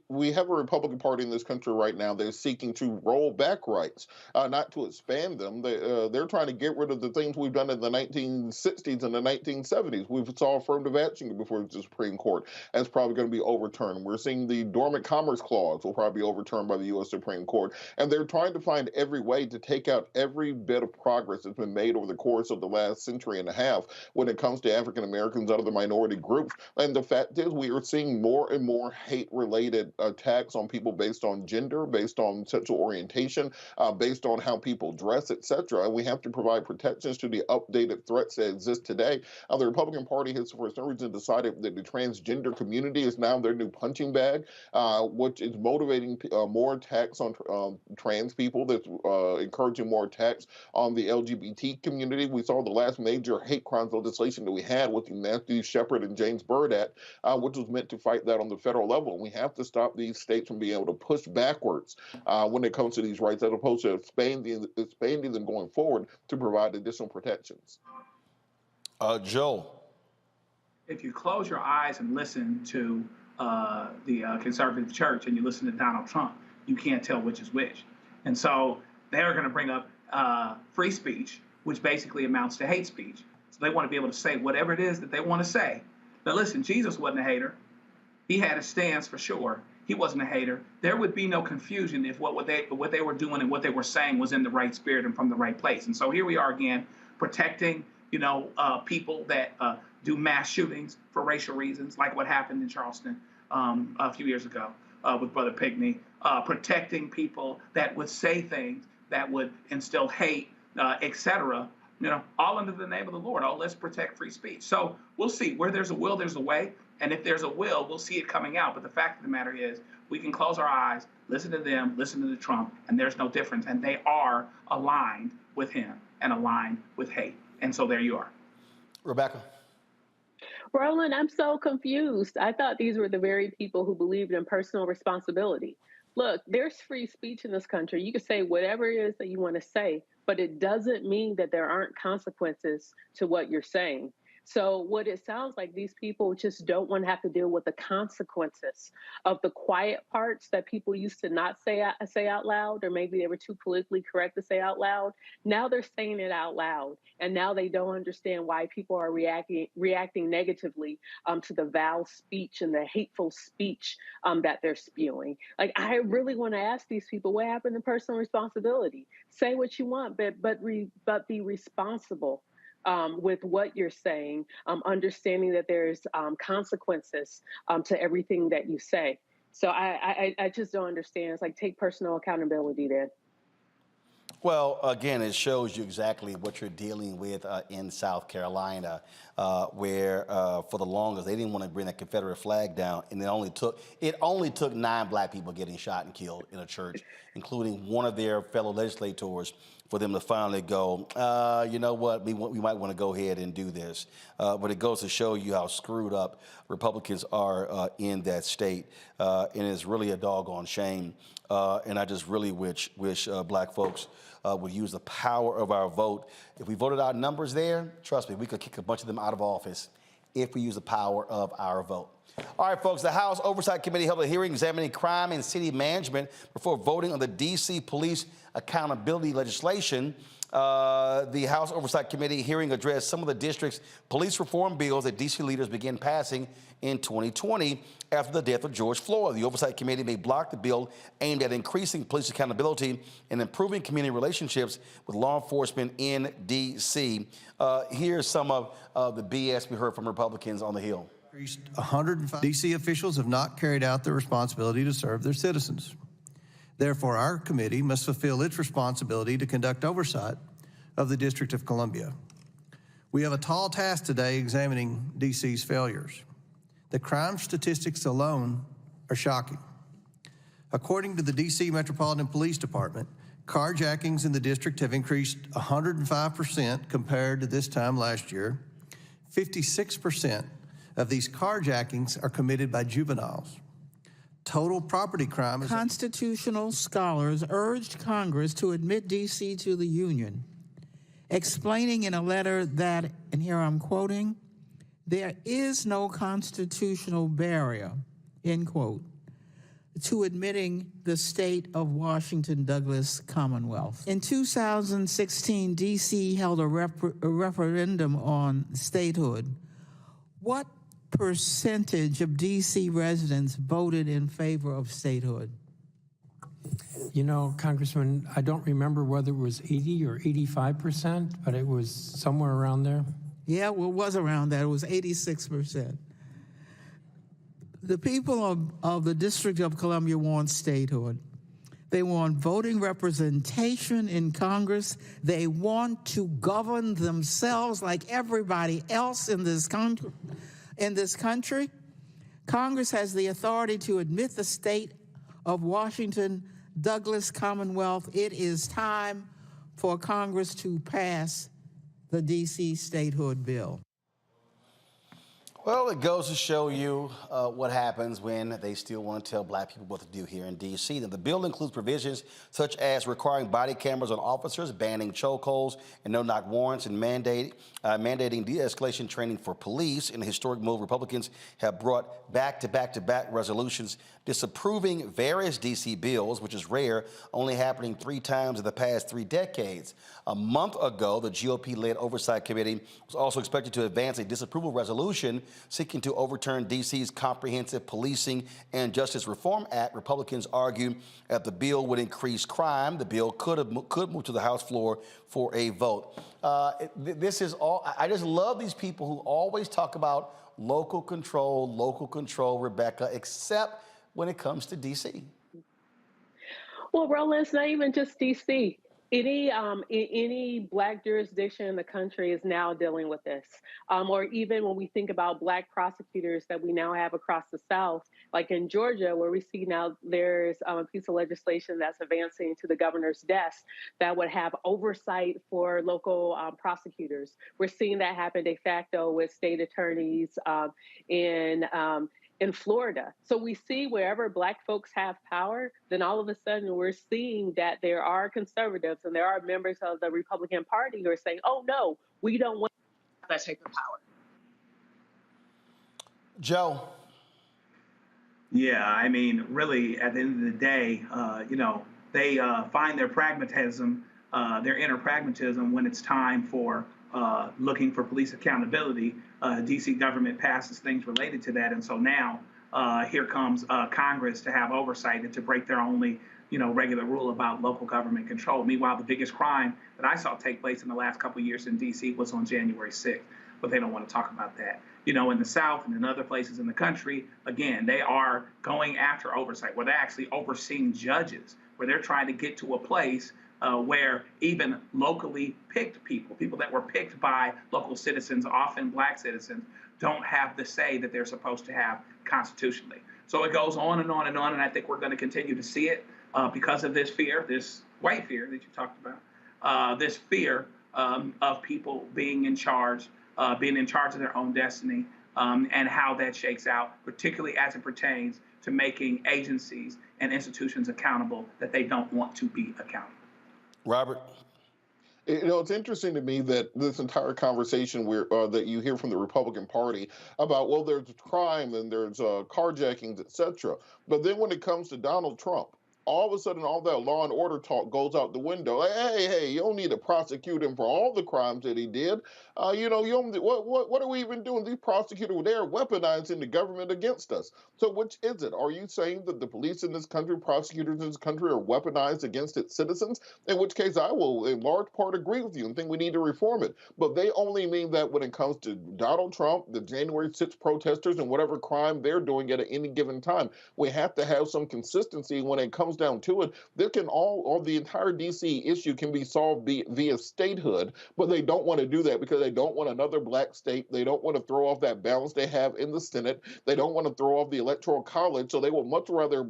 we have a Republican Party in this country right now that's seeking to roll back rights, not to expand them. They're trying to get rid of the things we've done in the 1960s and the 1970s. We saw affirmative action before the Supreme Court. That's probably going to be overturned. We're seeing the Dormant Commerce Clause will probably be overturned by the U.S. Supreme Court. And they're trying to find every way to take out every bit of progress that's been made over the course of the last century and a half when it comes to African Americans and other minority groups. And the fact is, we are seeing more and more hate-related attacks on people based on gender, based on sexual orientation, based on how people dress, etc. And we have to provide protections to the updated threats that exist today. The Republican Party has, for some reason, decided that the transgender community is now their new punching bag, which is motivating more attacks on trans people, that's encouraging more attacks on the LGBT community. We saw the last major hate crimes legislation that we had with Matthew Shepard and James Byrd Act, which was meant to fight that on the federal level. And we have to stop these states from being able to push backwards when it comes to these rights, as opposed to expanding them going forward to provide additional protections. Joe. If you close your eyes and listen to the conservative church and you listen to Donald Trump, you can't tell which is which. And so they're going to bring up free speech, which basically amounts to hate speech. So they want to be able to say whatever it is that they want to say. But listen, Jesus wasn't a hater. He had a stance for sure. He wasn't a hater. There would be no confusion if what they were doing and what they were saying was in the right spirit and from the right place. And so here we are again, protecting, people that do mass shootings for racial reasons, like what happened in Charleston a few years ago with Brother Pinkney, protecting people that would say things that would instill hate, etc., all under the name of the Lord. Oh, let's protect free speech. So we'll see. Where there's a will, there's a way. And if there's a will, we'll see it coming out. But the fact of the matter is, we can close our eyes, listen to them, listen to Trump, and there's no difference. And they are aligned with him and aligned with hate. And so there you are. Rebecca. Roland, I'm so confused. I thought these were the very people who believed in personal responsibility. Look, there's free speech in this country. You can say whatever it is that you want to say, but it doesn't mean that there aren't consequences to what you're saying. So what it sounds like, these people just don't want to have to deal with the consequences of the quiet parts that people used to not say out loud, or maybe they were too politically correct to say out loud. Now they're saying it out loud, and now they don't understand why people are reacting negatively to the vile speech and the hateful speech that they're spewing. Like, I really want to ask these people, what happened to personal responsibility? Say what you want, but be responsible with what you're saying, understanding that there's consequences to everything that you say. So I just don't understand. It's like, take personal accountability then. Well, again, it shows you exactly what you're dealing with in South Carolina, where for the longest they didn't want to bring the Confederate flag down, and it only took 9 black people getting shot and killed in a church, including one of their fellow legislators, for them to finally go, you know what, we might want to go ahead and do this. But it goes to show you how screwed up Republicans are in that state, and it's really a doggone shame. And I just really wish black folks would use the power of our vote. If we voted our numbers there, trust me, we could kick a bunch of them out of office if we use the power of our vote. All right, folks, the House Oversight Committee held a hearing examining crime and city management before voting on the D.C. police accountability legislation. The House Oversight Committee hearing addressed some of the district's police reform bills that D.C. leaders began passing in 2020 after the death of George Floyd. The Oversight Committee may block the bill aimed at increasing police accountability and improving community relationships with law enforcement in D.C. Here's some of the BS we heard from Republicans on the Hill. 105 D.C. officials have not carried out their responsibility to serve their citizens. Therefore, our committee must fulfill its responsibility to conduct oversight of the District of Columbia. We have a tall task today examining D.C.'s failures. The crime statistics alone are shocking. According to the D.C. Metropolitan Police Department, carjackings in the district have increased 105% compared to this time last year. 56% of these carjackings are committed by juveniles. Total property crime is... Constitutional scholars urged Congress to admit D.C. to the Union, explaining in a letter that, and here I'm quoting, there is no constitutional barrier, end quote, to admitting the state of Washington Douglas Commonwealth. In 2016, D.C. held a referendum on statehood. What percentage of D.C. residents voted in favor of statehood? You know, Congressman, I don't remember whether it was 80 or 85%, but it was somewhere around there. Yeah, well, it was around that. It was 86%. The people of the District of Columbia want statehood. They want voting representation in Congress. They want to govern themselves like everybody else in this country. Congress has the authority to admit the state of Washington Douglas Commonwealth. It is time for Congress to pass the D.C. statehood bill. Well, it goes to show you what happens when they still want to tell black people what to do here in D.C. Now, the bill includes provisions such as requiring body cameras on officers, banning chokeholds and no-knock warrants, and mandating de-escalation training for police. In a historic move, Republicans have brought back-to-back resolutions disapproving various D.C. bills, which is rare, only happening 3 times in the past 3 decades. A month ago, the GOP-led Oversight Committee was also expected to advance a disapproval resolution seeking to overturn D.C.'s Comprehensive Policing and Justice Reform Act. Republicans argued that the bill would increase crime. The bill could move to the House floor for a vote. This is all. I just love these people who always talk about local control, Rebecca, except when it comes to Well, Roland, it's not even just D.C. Any black jurisdiction in the country is now dealing with this. Or even when we think about black prosecutors that we now have across the South, like in Georgia, where we see now there's a piece of legislation that's advancing to the governor's desk that would have oversight for local prosecutors. We're seeing that happen de facto with state attorneys in Florida. So we see wherever black folks have power, then all of a sudden we're seeing that there are conservatives and there are members of the Republican Party who are saying, oh no, we don't want that type of power. Joe. Yeah, I mean, really, at the end of the day, they find their pragmatism, their inner pragmatism when it's time for looking for police accountability. D.C. government passes things related to that. And so now here comes Congress to have oversight and to break their only, regular rule about local government control. Meanwhile, the biggest crime that I saw take place in the last couple of years in D.C. was on January 6th. But they don't want to talk about that. In the South and in other places in the country, again, they are going after oversight, where they're actually overseeing judges, where they're trying to get to a place where even locally picked people that were picked by local citizens, often black citizens, don't have the say that they're supposed to have constitutionally. So it goes on and on and on, and I think we're going to continue to see it because of this fear, this white fear that you talked about, this fear of people being in charge of their own destiny, and how that shakes out, particularly as it pertains to making agencies and institutions accountable that they don't want to be accountable. Robert? It's interesting to me that this entire conversation that you hear from the Republican Party about, well, there's crime and there's carjackings, etc. But then when it comes to Donald Trump, all of a sudden, all that law and order talk goes out the window. Like, hey, you don't need to prosecute him for all the crimes that he did. What are we even doing? These prosecutors, they're weaponizing the government against us. So which is it? Are you saying that the police in this country, prosecutors in this country are weaponized against its citizens? In which case, I will in large part agree with you and think we need to reform it. But they only mean that when it comes to Donald Trump, the January 6th protesters, and whatever crime they're doing at any given time. We have to have some consistency when it comes down to it. There can the entire DC issue can be solved via statehood, but they don't want to do that because they don't want another black state. They don't want to throw off that balance they have in the Senate. They don't want to throw off the Electoral College, so they will much rather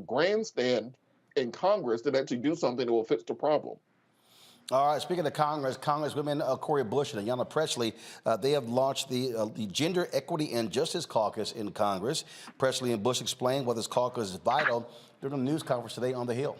grandstand in Congress than actually do something that will fix the problem. All right, speaking of Congress, Congresswomen Cori Bush and Ayanna Pressley, they have launched the Gender Equity and Justice Caucus in Congress. Pressley and Bush explained why this caucus is vital during a news conference today on the Hill.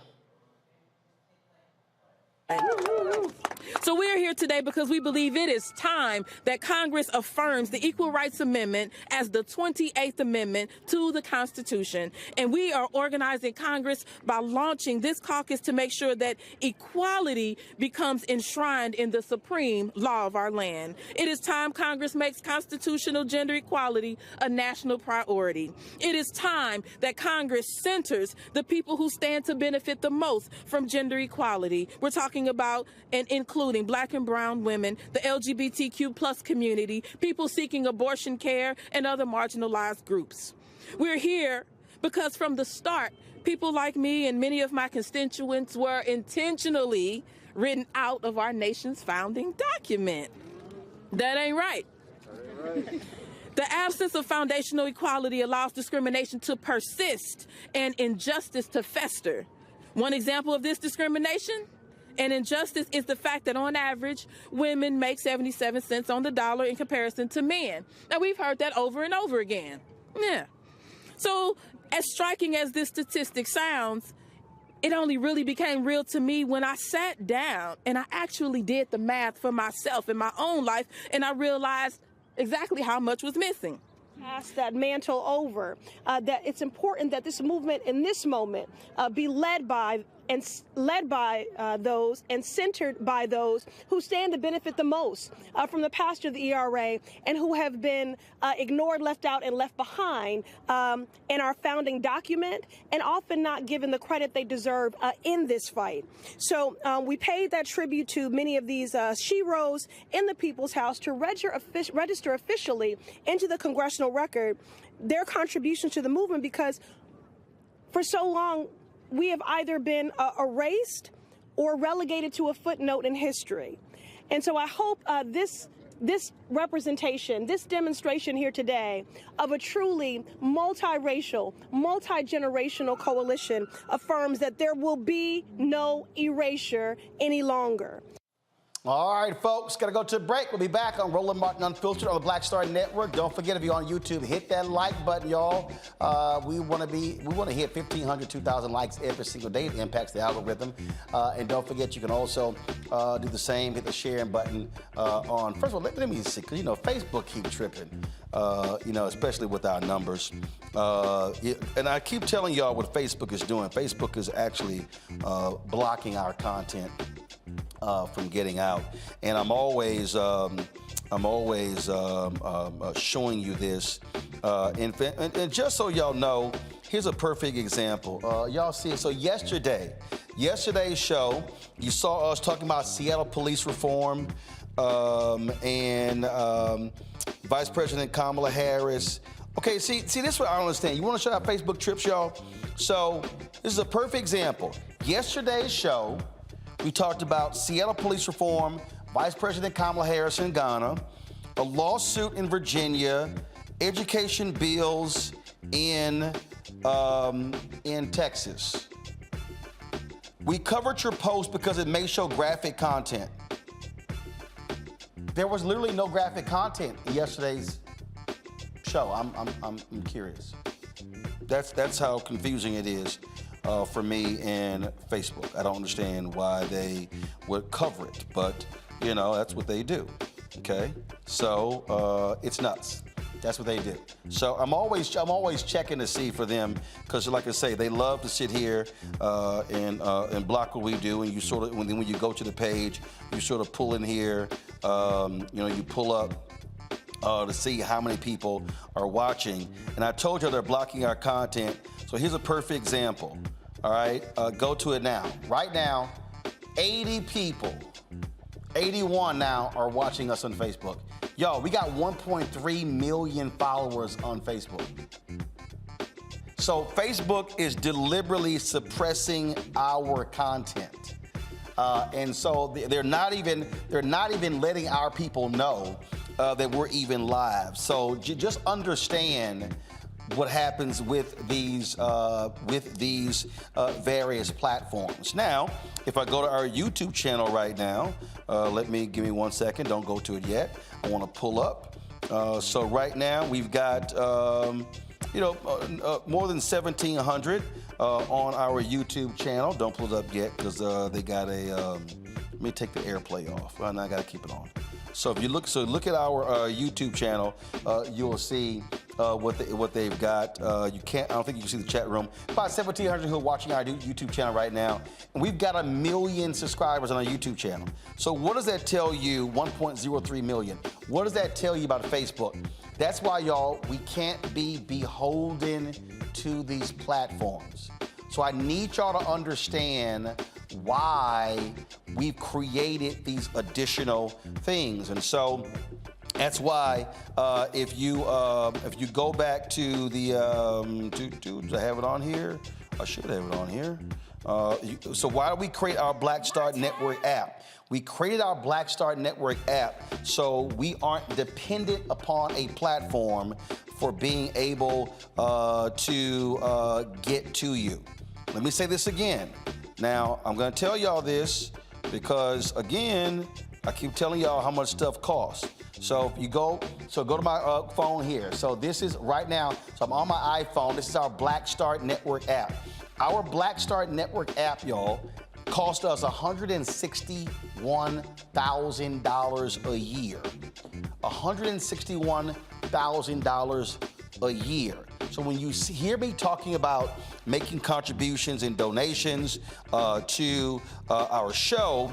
So we're here today because we believe it is time that Congress affirms the Equal Rights Amendment as the 28th Amendment to the Constitution. And we are organizing Congress by launching this caucus to make sure that equality becomes enshrined in the supreme law of our land. It is time Congress makes constitutional gender equality a national priority. It is time that Congress centers the people who stand to benefit the most from gender equality. We're talking about and including Black and brown women, the LGBTQ plus community, people seeking abortion care, and other marginalized groups. We're here because from the start, people like me and many of my constituents were intentionally written out of our nation's founding document. That ain't right. The absence of foundational equality allows discrimination to persist and injustice to fester. One example of this discrimination And injustice is the fact that on average, women make 77 cents on the dollar in comparison to men. Now, we've heard that over and over again. Yeah. So as striking as this statistic sounds, it only really became real to me when I sat down and I actually did the math for myself in my own life, and I realized exactly how much was missing. Pass that mantle over, that it's important that this movement in this moment be led by those and centered by those who stand to benefit the most from the passage of the ERA and who have been ignored, left out, and left behind in our founding document, and often not given the credit they deserve in this fight. So we paid that tribute to many of these sheroes in the People's House to register officially into the congressional record their contributions to the movement, because for so long we have either been erased or relegated to a footnote in history. And so I hope this representation, this demonstration here today of a truly multiracial, multi-generational coalition affirms that there will be no erasure any longer. All right, folks, got to go to a break. We'll be back on Roland Martin Unfiltered on the Black Star Network. Don't forget, if you're on YouTube, hit that like button, y'all. We want to hit 1,500, 2,000 likes every single day. It impacts the algorithm. And don't forget, you can also do the same. Hit the sharing button on. First of all, let me see, because Facebook keep tripping. Especially with our numbers. And I keep telling y'all what Facebook is doing. Facebook is actually blocking our content from getting out, and I'm always showing you this. And just so y'all know, here's a perfect example. Y'all see it. So yesterday's show, you saw us talking about Seattle police reform and Vice President Kamala Harris. Okay, see, this is what I don't understand. You want to show out Facebook trips, y'all? So this is a perfect example. Yesterday's show, we talked about Seattle police reform, Vice President Kamala Harris in Ghana, a lawsuit in Virginia, education bills in Texas. We covered your post because it may show graphic content. There was literally no graphic content in yesterday's show. I'm curious. That's how confusing it is. For me and Facebook. I don't understand why they would cover it, but that's what they do. Okay, so it's nuts. That's what they do. So I'm always checking to see for them, because like I say, they love to sit here and block what we do. And you sort of, when you go to the page, you sort of pull in here. You pull up to see how many people are watching. And I told you they're blocking our content. So here's a perfect example. All right, go to it now. Right now, 80 people, 81 now are watching us on Facebook. Yo, we got 1.3 million followers on Facebook. So Facebook is deliberately suppressing our content. And so they're not even letting our people know that we're even live. So just understand what happens with these various platforms. Now, if I go to our YouTube channel right now, give me 1 second. Don't go to it yet. I want to pull up. So right now we've got more than 1,700 on our YouTube channel. Don't pull it up yet because they got a. Let me take the AirPlay off. Well, now I got to keep it on. So if you look at our YouTube channel, you'll see what they've got. I don't think you can see the chat room. About 1,700 who are watching our YouTube channel right now, and we've got 1 million subscribers on our YouTube channel. So what does that tell you? 1.03 million. What does that tell you about Facebook? That's why, y'all, we can't be beholden to these platforms. So I need y'all to understand why we've created these additional things. And so that's why if you go back to the do I have it on here? I should have it on here. So why do we create our Black Star Network app? We created our Black Star Network app so we aren't dependent upon a platform for being able to get to you. Let me say this again. Now, I'm going to tell y'all this, because again, I keep telling y'all how much stuff costs. So if you go to my phone here. So this is right now, so I'm on my iPhone. This is our Black Start Network app. Our Black Start Network app, y'all, cost us $161,000 a year. $161,000 a year. So when you hear me talking about making contributions and donations to our show,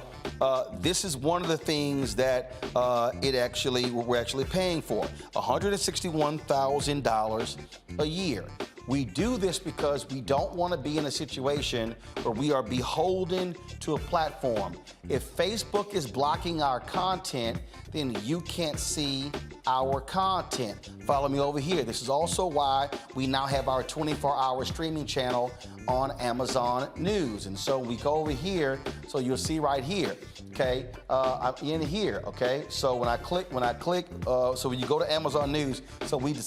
this is one of the things that we're actually paying for, $161,000 a year. We do this because we don't want to be in a situation where we are beholden to a platform. If Facebook is blocking our content, then you can't see our content. Follow me over here. This is also why we now have our 24-hour streaming channel on Amazon News. And so we go over here, so you'll see right here, okay? I'm in here, okay? So when I click, so when you go to Amazon News, so we've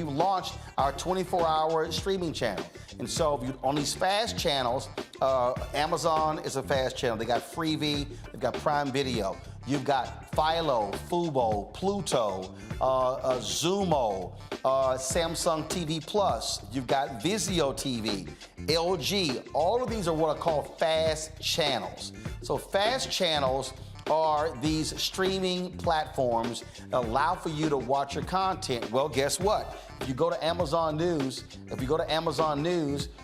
launched our 24-hour streaming channel. And so on these fast channels, Amazon is a fast channel. They got Freevee, they've got Prime Video. You've got Philo, Fubo, Pluto, Zumo, Samsung TV Plus. You've got Vizio TV, LG. All of these are what are called fast channels. So fast channels are these streaming platforms that allow for you to watch your content. Well, guess what? If you go to Amazon News,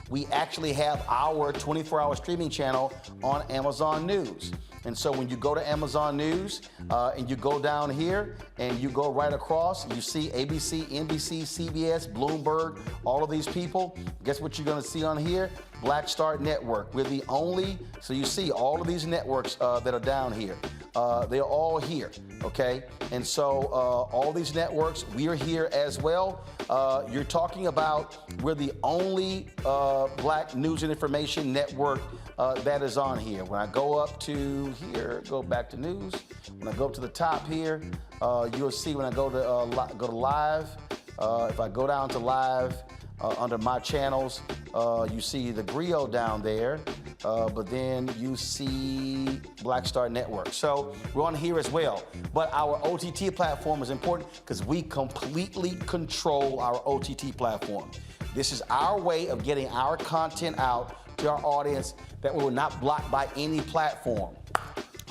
we actually have our 24-hour streaming channel on Amazon News. And so when you go to Amazon News and you go down here and you go right across, you see ABC, NBC, CBS, Bloomberg, all of these people. Guess what you're going to see on here? Black Start Network. We're the only, so you see all of these networks that are down here. They're all here, okay? And so all these networks, we are here as well. You're talking about we're the only black news and information network that is on here. When I go up to here, go back to news. When I go up to the top here, you'll see when I go to live, if I go down to live under my channels, you see the Griot down there, but then you see Black Star Network. So we're on here as well. But our OTT platform is important because we completely control our OTT platform. This is our way of getting our content out to our audience that we're not blocked by any platform.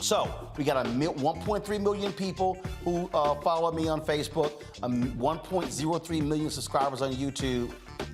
So we got 1.3 million people who follow me on Facebook, 1.03 million subscribers on YouTube.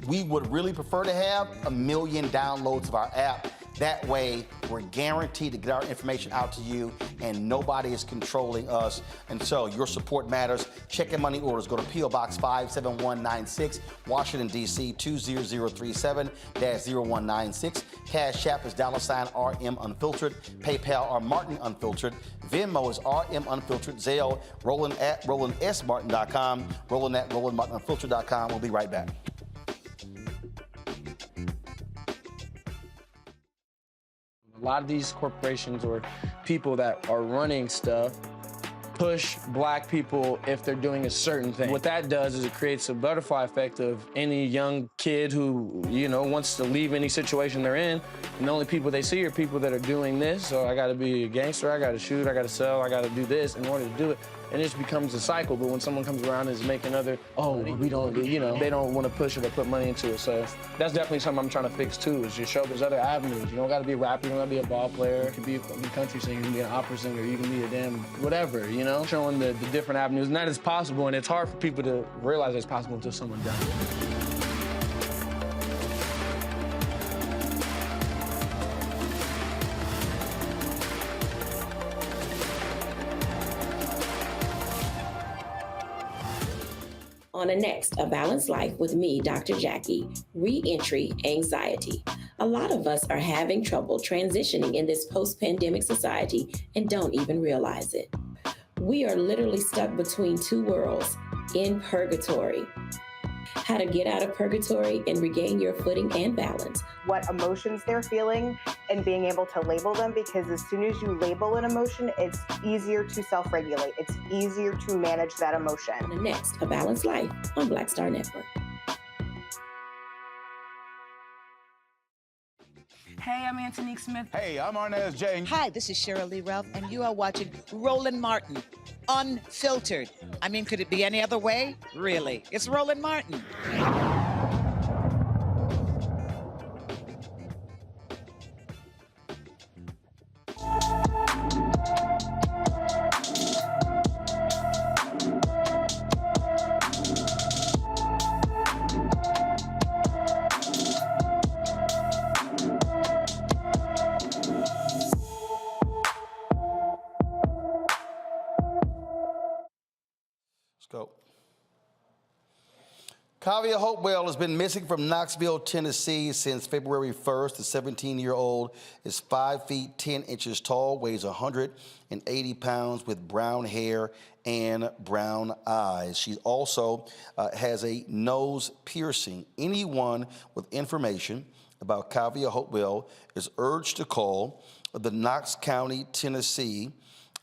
We would really prefer to have 1 million downloads of our app. That way, we're guaranteed to get our information out to you, and nobody is controlling us. And so your support matters. Check and money orders. Go to P.O. Box 57196, Washington, D.C. 20037-0196. Cash App is $RM Unfiltered. PayPal are Martin Unfiltered. Venmo is RM Unfiltered. Zelle, Roland at RolandSMartin.com. Roland at RolandMartinUnfiltered.com. We'll be right back. A lot of these corporations or people that are running stuff push black people if they're doing a certain thing. What that does is it creates a butterfly effect of any young kid who, wants to leave any situation they're in, and the only people they see are people that are doing this. So I gotta be a gangster, I gotta shoot, I gotta sell, I gotta do this in order to do it. And it just becomes a cycle. But when someone comes around and is making we don't, they don't want to push it or put money into it. So that's definitely something I'm trying to fix too, is just show there's other avenues. You don't got to be a rapper, you don't got to be a ball player. You can be a country singer, you can be an opera singer, you can be a damn whatever, Showing the different avenues. And that is possible, and it's hard for people to realize it's possible until someone does. On the next A Balanced Life with me, Dr. Jackie, Re-Entry Anxiety. A lot of us are having trouble transitioning in this post-pandemic society and don't even realize it. We are literally stuck between two worlds, in purgatory. How to get out of purgatory and regain your footing and balance. What emotions they're feeling and being able to label them, because as soon as you label an emotion, it's easier to self-regulate. It's easier to manage that emotion. On the next A Balanced Life on Black Star Network. Hey, I'm Antonique Smith. Hey, I'm Arnez J. Hi, this is Cheryl Lee Ralph, and you are watching Roland Martin, Unfiltered. I mean, could it be any other way? Really? It's Roland Martin. Go. Kavia Hopewell has been missing from Knoxville, Tennessee since February 1st. The 17-year-old is 5 feet 10 inches tall, weighs 180 pounds with brown hair and brown eyes. She also has a nose piercing. Anyone with information about Kavia Hopewell is urged to call the Knox County, Tennessee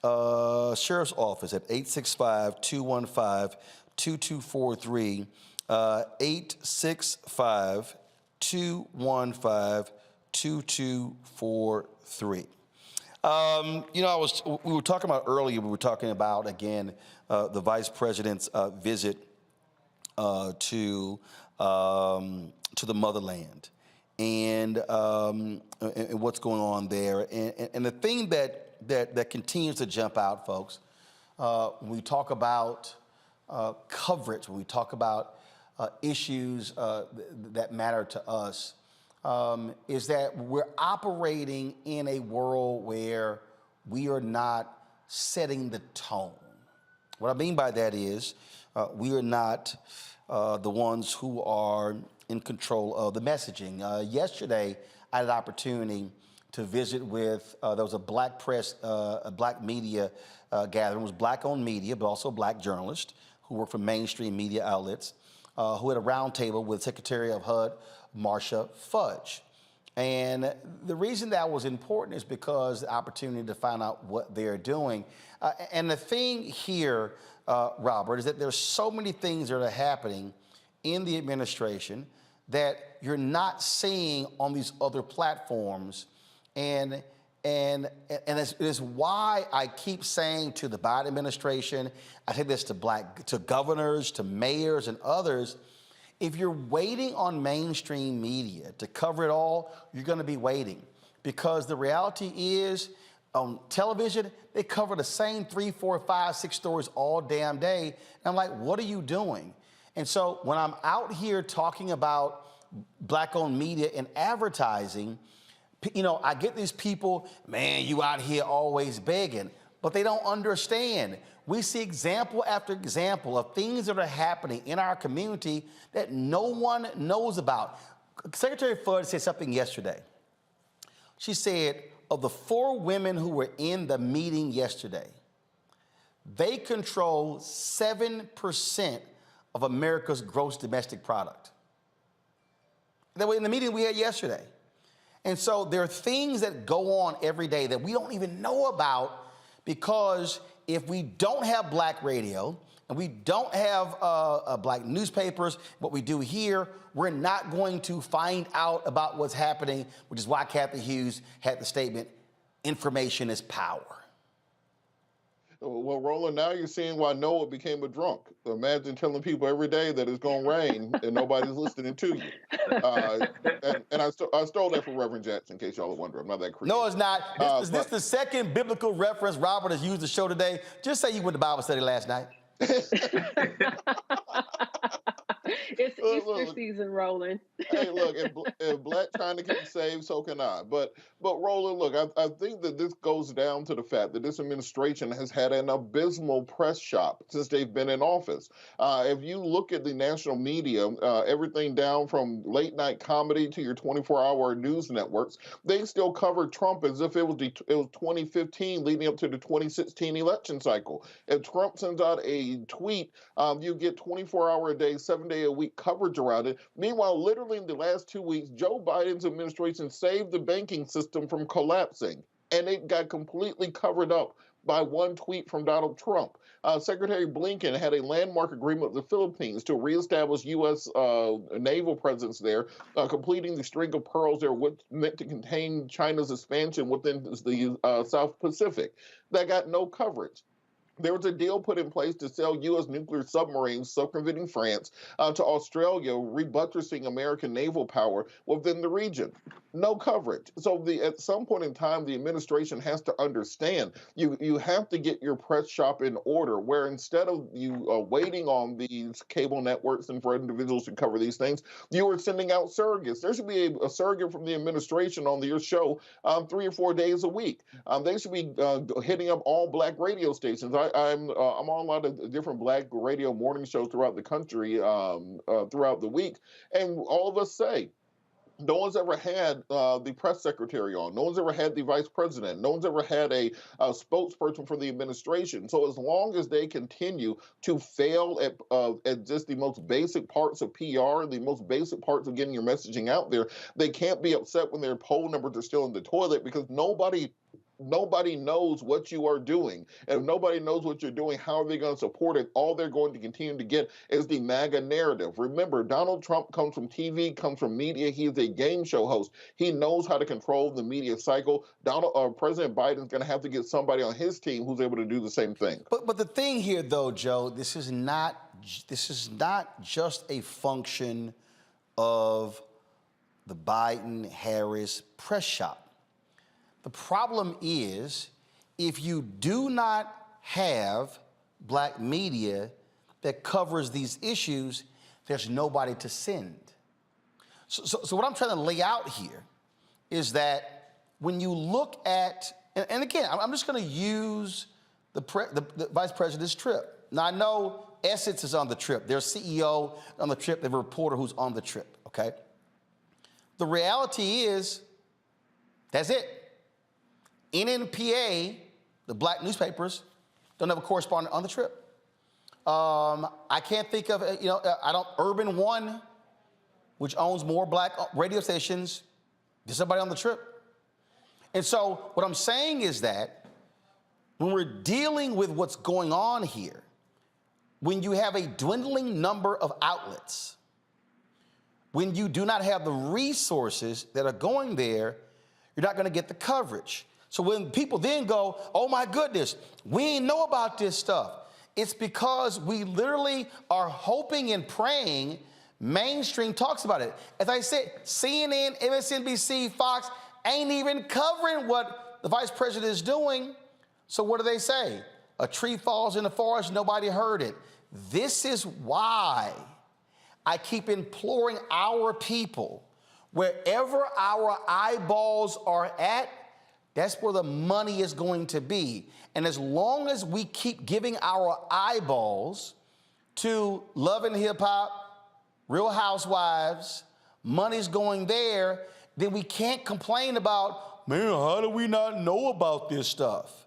Sheriff's Office at 865-215-2243, 865-215-2243. We were talking about earlier, again, the vice president's visit to the motherland and what's going on there. And the thing that continues to jump out, folks, when we talk about coverage, when we talk about issues that matter to us, is that we're operating in a world where we are not setting the tone. What I mean by that is we are not the ones who are in control of the messaging. Yesterday, I had an opportunity to visit with, there was a black press, a black media gathering. It was black-owned media, but also black journalists who work for mainstream media outlets, who had a roundtable with Secretary of HUD, Marcia Fudge. And the reason that was important is because the opportunity to find out what they're doing. And the thing here, Robert, is that there's so many things that are happening in the administration that you're not seeing on these other platforms. And it's why I keep saying to the Biden administration, I say this to governors, to mayors and others, if you're waiting on mainstream media to cover it all, you're gonna be waiting. Because the reality is, on television, they cover the same 3, 4, 5, 6 stories all damn day. And I'm like, what are you doing? And so when I'm out here talking about black-owned media and advertising, I get these people, man, you out here always begging, but they don't understand. We see example after example of things that are happening in our community that no one knows about. Secretary Fudge said something yesterday. She said, of the 4 women who were in the meeting yesterday, they control 7% of America's gross domestic product. That was in the meeting we had yesterday. And so there are things that go on every day that we don't even know about, because if we don't have black radio and we don't have black newspapers, what we do here, we're not going to find out about what's happening, which is why Kathy Hughes had the statement, information is power. Well, Roland, now you're seeing why Noah became a drunk. Imagine telling people every day that it's going to rain and nobody's listening to you. And I stole that from Reverend Jackson, in case y'all are wondering. I'm not that creative. No, it's not. Is this the second biblical reference Robert has used the show today? Just say you went to Bible study last night. It's Easter season, Roland. Hey, look, if black trying to get saved, so can I. But Roland, look, I think that this goes down to the fact that this administration has had an abysmal press shop since they've been in office. If you look at the national media, everything down from late night comedy to your 24-hour news networks, they still cover Trump as if it was 2015 leading up to the 2016 election cycle. If Trump sends out a tweet, you get 24-hour-a-day, 7-day-a-week coverage around it. Meanwhile, literally in the last 2 weeks, Joe Biden's administration saved the banking system from collapsing, and it got completely covered up by one tweet from Donald Trump. Secretary Blinken had a landmark agreement with the Philippines to reestablish U.S. Naval presence there, completing the string of pearls there meant to contain China's expansion within the South Pacific. That got no coverage. There was a deal put in place to sell U.S. nuclear submarines, circumventing France, to Australia, rebuttressing American naval power within the region. No coverage. So at some point in time, the administration has to understand you have to get your press shop in order, where instead of you waiting on these cable networks and for individuals to cover these things, you are sending out surrogates. There should be a surrogate from the administration on your show 3 or 4 days a week. They should be hitting up all black radio stations. I'm on a lot of different black radio morning shows throughout the country throughout the week, and all of us say, no one's ever had the press secretary on. No one's ever had the vice president. No one's ever had a spokesperson for the administration. So as long as they continue to fail at just the most basic parts of PR, the most basic parts of getting your messaging out there, they can't be upset when their poll numbers are still in the toilet, because nobody knows what you are doing. And if nobody knows what you're doing, how are they going to support it? All they're going to continue to get is the MAGA narrative. Remember, Donald Trump comes from TV, comes from media. He is a game show host. He knows how to control the media cycle. President Biden's going to have to get somebody on his team who's able to do the same thing. But the thing here, though, Joe, this is not just a function of the Biden-Harris press shop. The problem is, if you do not have black media that covers these issues, there's nobody to send. So what I'm trying to lay out here is that when you look at, and again, I'm just going to use the vice president's trip. Now, I know Essex is on the trip. Their CEO on the trip. They have a reporter who's on the trip, okay? The reality is, that's it. NNPA, the black newspapers, don't have a correspondent on the trip. I can't think of, Urban One, which owns more black radio stations, there's somebody on the trip. And so what I'm saying is that when we're dealing with what's going on here, when you have a dwindling number of outlets, when you do not have the resources that are going there, you're not going to get the coverage. So when people then go, oh my goodness, we didn't know about this stuff, it's because we literally are hoping and praying mainstream talks about it. As I said, CNN, MSNBC, Fox ain't even covering what the vice president is doing. So what do they say? A tree falls in the forest, nobody heard it. This is why I keep imploring our people, wherever our eyeballs are at, that's where the money is going to be. And as long as we keep giving our eyeballs to Love and Hip Hop, Real Housewives, money's going there, then we can't complain about, man, how do we not know about this stuff?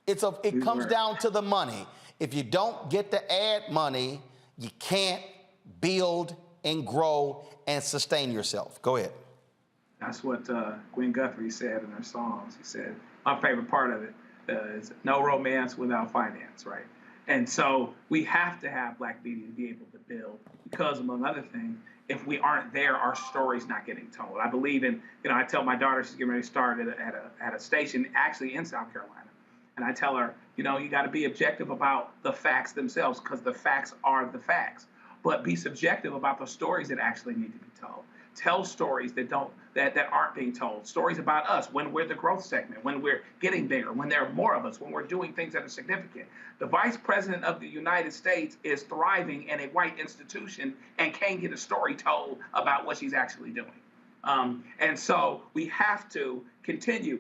It comes down to the money. If you don't get the ad money, you can't build and grow and sustain yourself. Go ahead. That's what Gwen Guthrie said in her songs. He said, my favorite part of it is no romance without finance, right? And so we have to have black media to be able to build, because among other things, if we aren't there, our story's not getting told. I believe in, I tell my daughter she's getting ready to start at a station actually in South Carolina. And I tell her, you got to be objective about the facts themselves, because the facts are the facts. But be subjective about the stories that actually need to be told. Tell stories that aren't being told. Stories about us when we're the growth segment, when we're getting bigger, when there are more of us, when we're doing things that are significant. The vice president of the United States is thriving in a white institution and can't get a story told about what she's actually doing. And so we have to continue.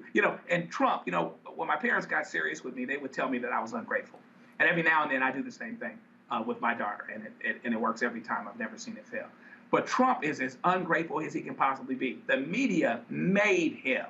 And Trump, when my parents got serious with me, they would tell me that I was ungrateful. And every now and then I do the same thing with my daughter, and it works every time. I've never seen it fail. But Trump is as ungrateful as he can possibly be. The media made him.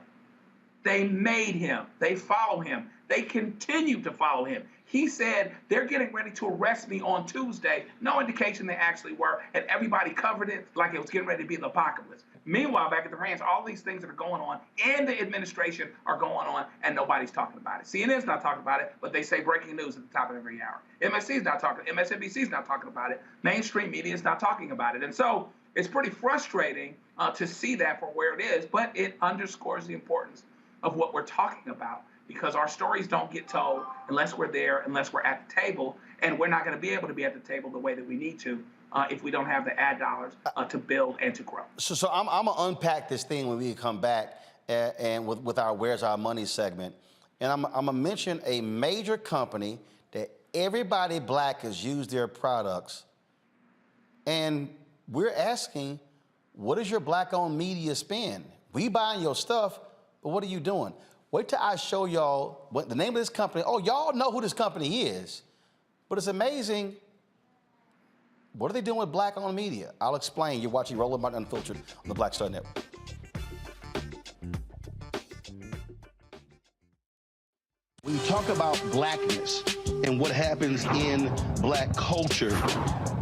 They made him. They follow him. They continue to follow him. He said, they're getting ready to arrest me on Tuesday. No indication they actually were. And everybody covered it like it was getting ready to be the apocalypse. Meanwhile, back at the ranch, all these things that are going on in the administration are going on, and nobody's talking about it. CNN's not talking about it, but they say breaking news at the top of every hour. MSNBC's not talking about it. Mainstream media is not talking about it. And so it's pretty frustrating to see that for where it is, but it underscores the importance of what we're talking about, because our stories don't get told unless we're there, unless we're at the table, and we're not going to be able to be at the table the way that we need to if we don't have the ad dollars to build and to grow. So I'm going to unpack this thing when we come back and with our Where's Our Money segment. And I'm going to mention a major company that everybody black has used their products. And we're asking, what does your black-owned media spend? We buying your stuff, but what are you doing? Wait till I show y'all what the name of this company. Oh, y'all know who this company is. But it's amazing. What are they doing with black-owned media? I'll explain. You're watching Roland Martin Unfiltered on the Black Star Network. When you talk about blackness and what happens in black culture,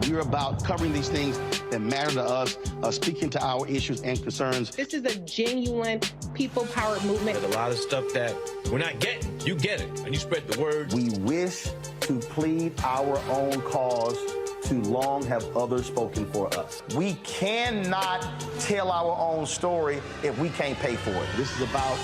we're about covering these things that matter to us, speaking to our issues and concerns. This is a genuine people-powered movement. There's a lot of stuff that we're not getting. You get it, and you spread the word. We wish to plead our own cause. Too long have others spoken for us. We cannot tell our own story if we can't pay for it. This is about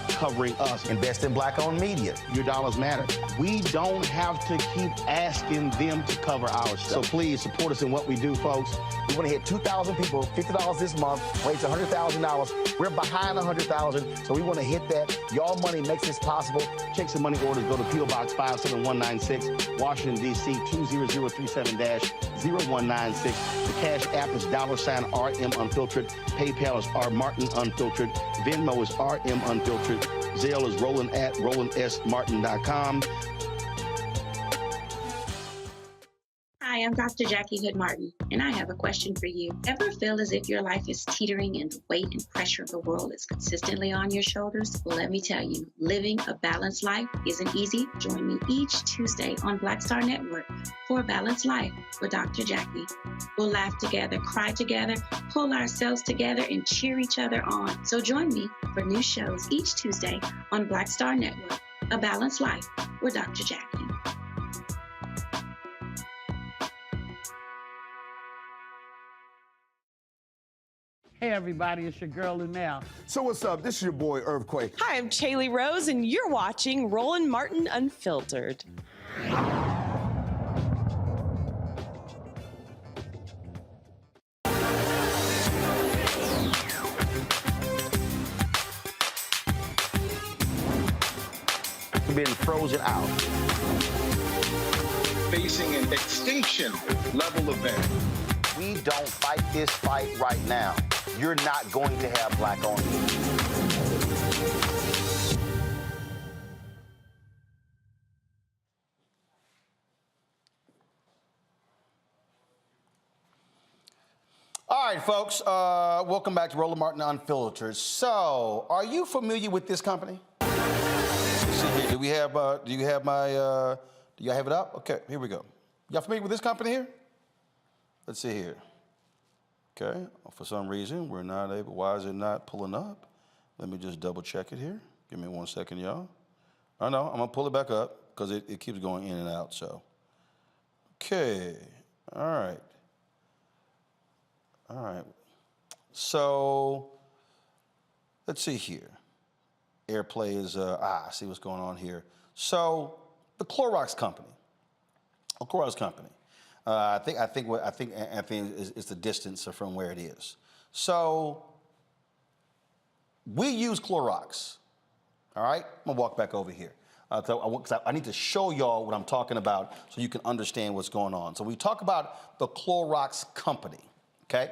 covering us. Invest in black-owned media. Your dollars matter. We don't have to keep asking them to cover our stuff. So please support us in what we do, folks. We want to hit 2,000 people, $50 this month, raise $100,000. We're behind 100,000, so we want to hit that. Y'all money makes this possible. Check some money orders. Go to P.O. Box 57196, Washington, D.C. 20037-0196. The Cash App is $RM Unfiltered. PayPal is R Martin Unfiltered. Venmo is RM Unfiltered. Zelle is Roland at RolandSMartin.com. Hi, I'm Dr. Jackie Hood Martin, and I have a question for you. Ever feel as if your life is teetering and the weight and pressure of the world is consistently on your shoulders? Well, let me tell you, living a balanced life isn't easy. Join me each Tuesday on Black Star Network for A Balanced Life with Dr. Jackie. We'll laugh together, cry together, pull ourselves together, and cheer each other on. So join me for new shows each Tuesday on Black Star Network, A Balanced Life with Dr. Jackie. Hey everybody, it's your girl Lunel. So what's up? This is your boy Earthquake. Hi, I'm Chaley Rose, and you're watching Roland Martin Unfiltered. Been frozen out. Facing an extinction level event. We don't fight this fight right now, you're not going to have black-owned media. All right, folks, welcome back to Roland Martin Unfiltered. So, are you familiar with this company? Let's see here. Do you have it up? Okay, here we go. Y'all familiar with this company here? Let's see here. Okay, for some reason, we're not able, why is it not pulling up? Let me just double check it here. Give me 1 second, y'all. I know, I'm gonna pull it back up because it keeps going in and out, so. Okay, all right. All right, so let's see here. Airplay is, I see what's going on here. So the Clorox company, I think it's the distance from where it is. So we use Clorox, all right? I'm gonna walk back over here. I need to show y'all what I'm talking about so you can understand what's going on. So we talk about the Clorox company, okay?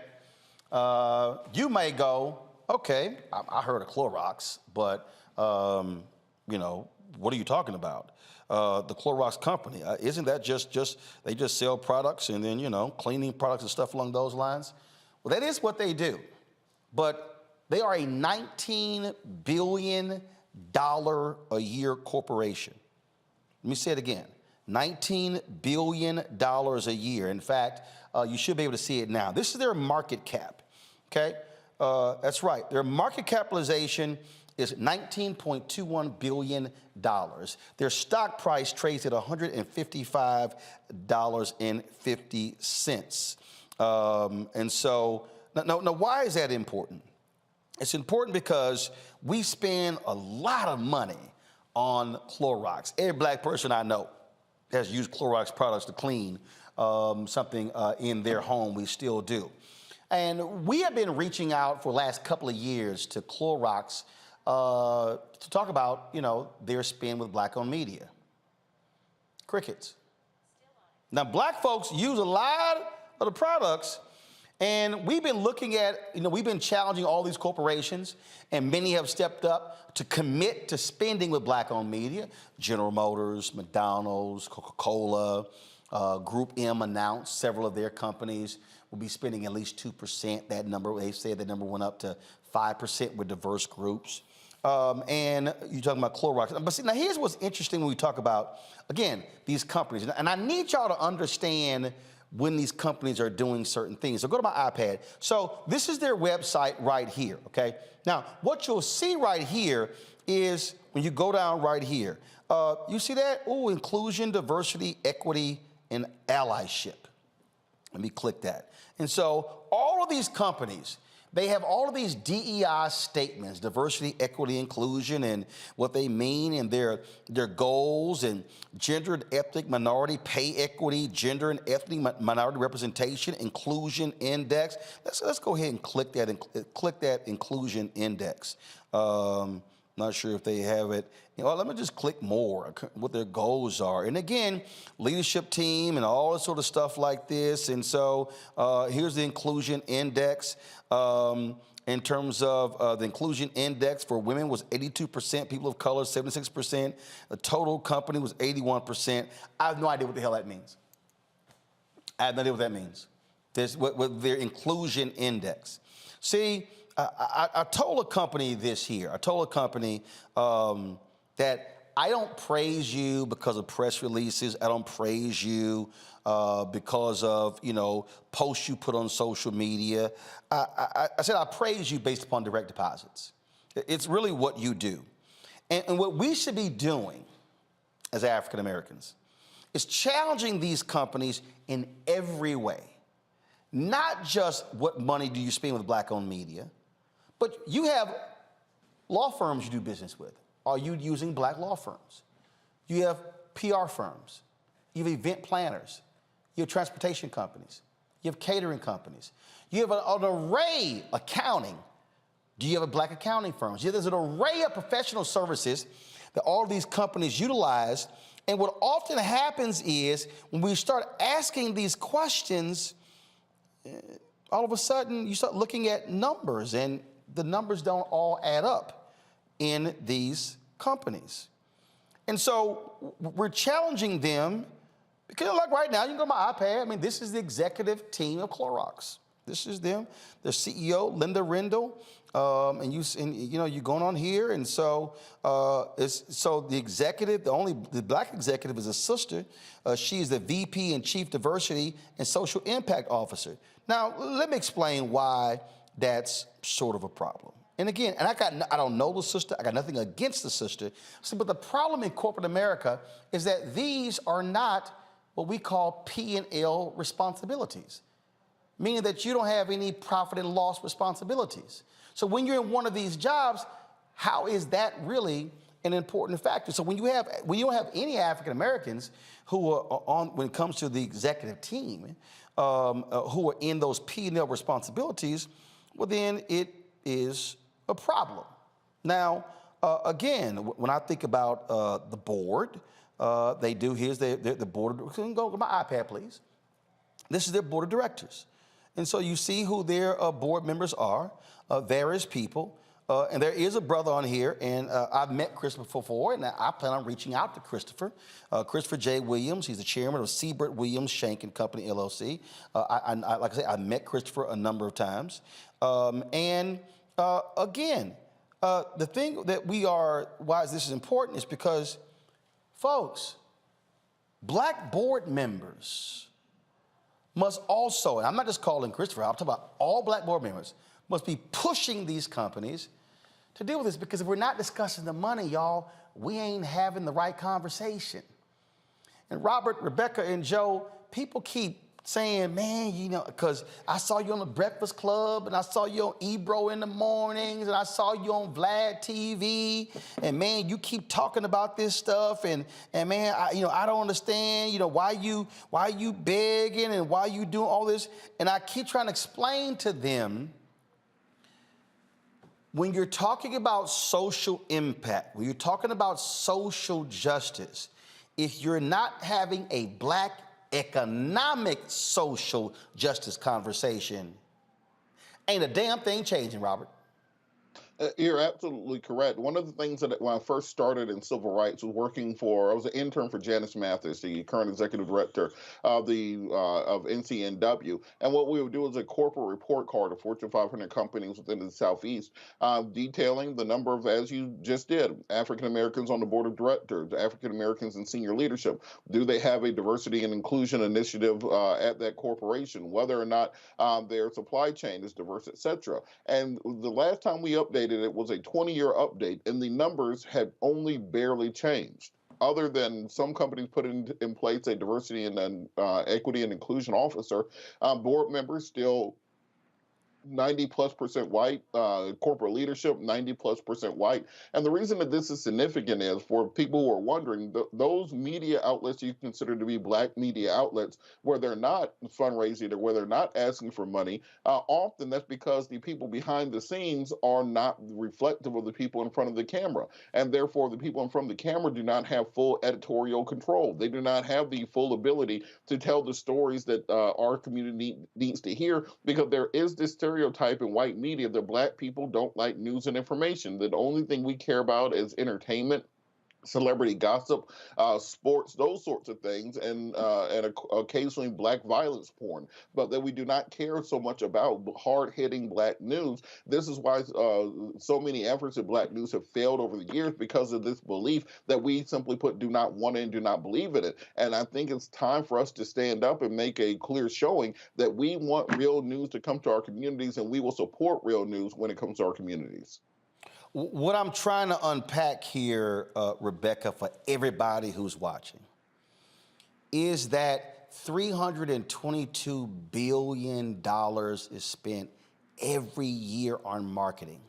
You may go, okay, I heard of Clorox, but you know, what are you talking about? The Clorox company, isn't that just they just sell products and then, you know, cleaning products and stuff along those lines? Well, that is what they do, but they are a $19 billion a year corporation. Let me say it again, $19 billion a year. In fact, you should be able to see it now. This is their market cap, okay? That's right. Their market capitalization is $19.21 billion. Their stock price trades at $155.50. And so, now, why is that important? It's important because we spend a lot of money on Clorox. Every black person I know has used Clorox products to clean something in their home. We still do. And we have been reaching out for the last couple of years to Clorox to talk about, their spin with black-owned media. Crickets. Now, black folks use a lot of the products, and we've been looking at, we've been challenging all these corporations, and many have stepped up to commit to spending with black-owned media. General Motors, McDonald's, Coca-Cola, Group M announced several of their companies will be spending at least 2%. That number, they said that number went up to 5% with diverse groups. And you're talking about Clorox. But see, now here's what's interesting when we talk about, again, these companies. And I need y'all to understand when these companies are doing certain things. So go to my iPad. So this is their website right here, okay? Now, what you'll see right here is when you go down right here, you see that? Oh, inclusion, diversity, equity, and allyship. Let me click that. And so all of these companies, they have all of these DEI statements, diversity, equity, inclusion, and what they mean, and their goals, and gender and ethnic minority pay equity, gender and ethnic minority representation, inclusion index. Let's go ahead and click that inclusion index. Not sure if they have it. Let me just click more, what their goals are. And again, leadership team and all this sort of stuff like this. And so here's the inclusion index. In terms of the inclusion index for women was 82%, people of color 76%. The total company was 81%. I have no idea what the hell that means. I have no idea what that means. With their inclusion index. See, I told a company this year, that I don't praise you because of press releases. I don't praise you because of, posts you put on social media. I said I praise you based upon direct deposits. It's really what you do. And what we should be doing as African Americans is challenging these companies in every way. Not just what money do you spend with black-owned media, but you have law firms you do business with. Are you using black law firms? You have PR firms. You have event planners. You have transportation companies. You have catering companies. You have an array of accounting. Do you have a black accounting firm? There's an array of professional services that all of these companies utilize. And what often happens is when we start asking these questions, all of a sudden you start looking at numbers, and the numbers don't all add up in these companies. And so we're challenging them because, like right now, you can go to my iPad. This is the executive team of Clorox. This is them, their CEO, Linda Rendell. And you're going on here. And so the executive, the black executive is a sister. She is the VP and Chief Diversity and Social Impact Officer. Now, let me explain why that's sort of a problem. And again, I don't know the sister. I got nothing against the sister. But the problem in corporate America is that these are not what we call P&L responsibilities, meaning that you don't have any profit and loss responsibilities. So when you're in one of these jobs, how is that really an important factor? So when you don't have any African Americans who are on, when it comes to the executive team, who are in those P&L responsibilities, well, then it is a problem. Now, again, when I think about the board, here's the board. Can you go to my iPad, please? This is their board of directors. And so you see who their board members are, various people. And there is a brother on here, and I've met Christopher before, and I plan on reaching out to Christopher. Christopher J. Williams, he's the chairman of Seabird Williams Shank and Company, LLC. Like I say, I've met Christopher a number of times. Again, the thing that why this is important is because, folks, black board members must also, and I'm not just calling Christopher, I'm talking about all black board members, must be pushing these companies to deal with this, because if we're not discussing the money, y'all, we ain't having the right conversation. And Robert, Rebecca, and Joe, people keep saying, man, you know, because I saw you on the Breakfast Club, and I saw you on Ebro in the mornings, and I saw you on Vlad TV, and man, you keep talking about this stuff, and man, I don't understand, why you begging and why you doing all this, and I keep trying to explain to them, when you're talking about social impact, when you're talking about social justice, if you're not having a black economic social justice conversation, ain't a damn thing changing, Robert. You're absolutely correct. One of the things that when I first started in civil rights was I was an intern for Janice Mathis, the current executive director of NCNW. And what we would do is a corporate report card of Fortune 500 companies within the Southeast, detailing the number of, as you just did, African Americans on the board of directors, African Americans in senior leadership. Do they have a diversity and inclusion initiative at that corporation? Whether or not their supply chain is diverse, et cetera. And the last time we updated it was a 20-year update, and the numbers had only barely changed. Other than some companies put in place a diversity and equity and inclusion officer, board members still 90+% white, corporate leadership 90+% white. And the reason that this is significant is, for people who are wondering, those media outlets you consider to be black media outlets, where they're not fundraising or where they're not asking for money, often that's because the people behind the scenes are not reflective of the people in front of the camera. And therefore, the people in front of the camera do not have full editorial control. They do not have the full ability to tell the stories that our community needs to hear, because there is this stereotype in white media that black people don't like news and information, that the only thing we care about is entertainment, celebrity gossip, sports, those sorts of things, and occasionally black violence porn, but that we do not care so much about hard-hitting black news. This is why so many efforts at black news have failed over the years, because of this belief that we simply put do not want it and do not believe in it. And I think it's time for us to stand up and make a clear showing that we want real news to come to our communities, and we will support real news when it comes to our communities. What I'm trying to unpack here, Rebecca, for everybody who's watching, is that $322 billion is spent every year on marketing,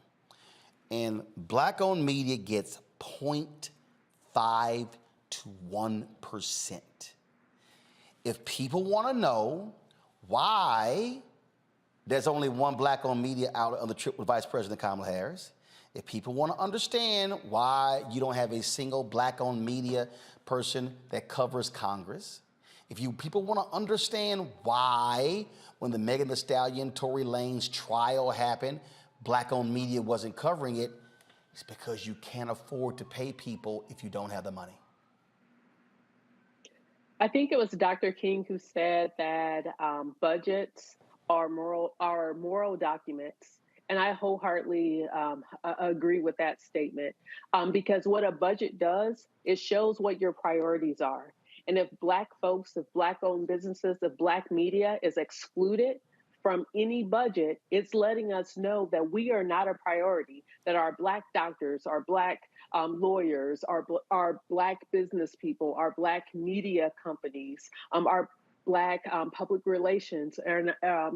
and black-owned media gets 0.5 to 1%. If people want to know why there's only one black-owned media outlet on the trip with Vice President Kamala Harris, if people want to understand why you don't have a single black-owned media person that covers Congress, if people want to understand why, when the Megan Thee Stallion, Tory Lanez trial happened, black-owned media wasn't covering it, it's because you can't afford to pay people if you don't have the money. I think it was Dr. King who said that budgets are moral documents. And I wholeheartedly agree with that statement, because what a budget does, it shows what your priorities are. And if black folks, if black-owned businesses, if black media is excluded from any budget, it's letting us know that we are not a priority, that our black doctors, our black lawyers, our black business people, our black media companies, our Black public relations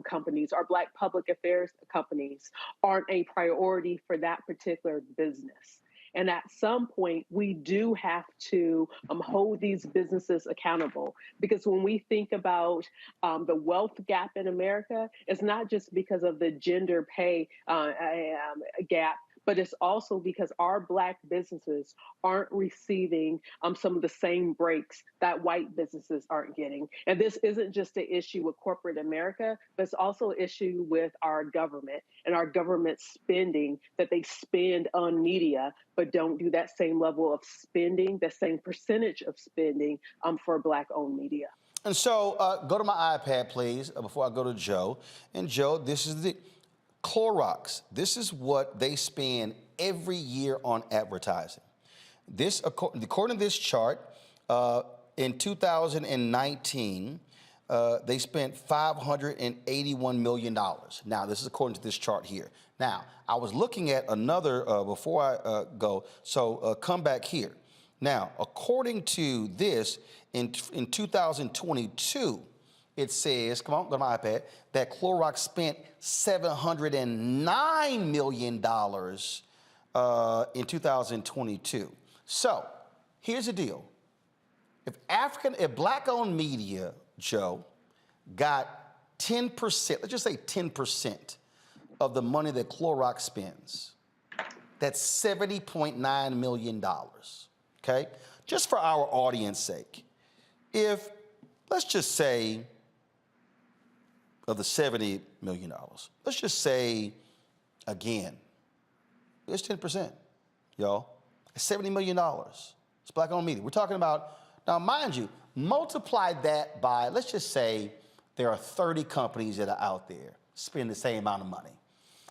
companies, our Black public affairs companies aren't a priority for that particular business. And at some point, we do have to hold these businesses accountable, because when we think about the wealth gap in America, it's not just because of the gender pay gap, but it's also because our Black businesses aren't receiving some of the same breaks that white businesses aren't getting. And this isn't just an issue with corporate America, but it's also an issue with our government and our government spending, that they spend on media, but don't do that same level of spending, the same percentage of spending for Black-owned media. And so go to my iPad, please, before I go to Joe. And Joe, this is the Clorox. This is what they spend every year on advertising. This, according to this chart, in 2019, they spent $581 million. Now, this is according to this chart here. Now, I was looking at another, before I go, so come back here. Now, according to this, in 2022, it says, come on, go to my iPad, that Clorox spent $709 million in 2022. So, here's the deal. If black-owned media, Joe, got 10%, let's just say 10% of the money that Clorox spends, that's $70.9 million, okay? Just for our audience sake, if, let's just say, of the $70 million, let's just say, again, it's 10%, y'all. It's $70 million. It's black-owned media. We're talking about, now mind you, multiply that by, let's just say there are 30 companies that are out there spending the same amount of money.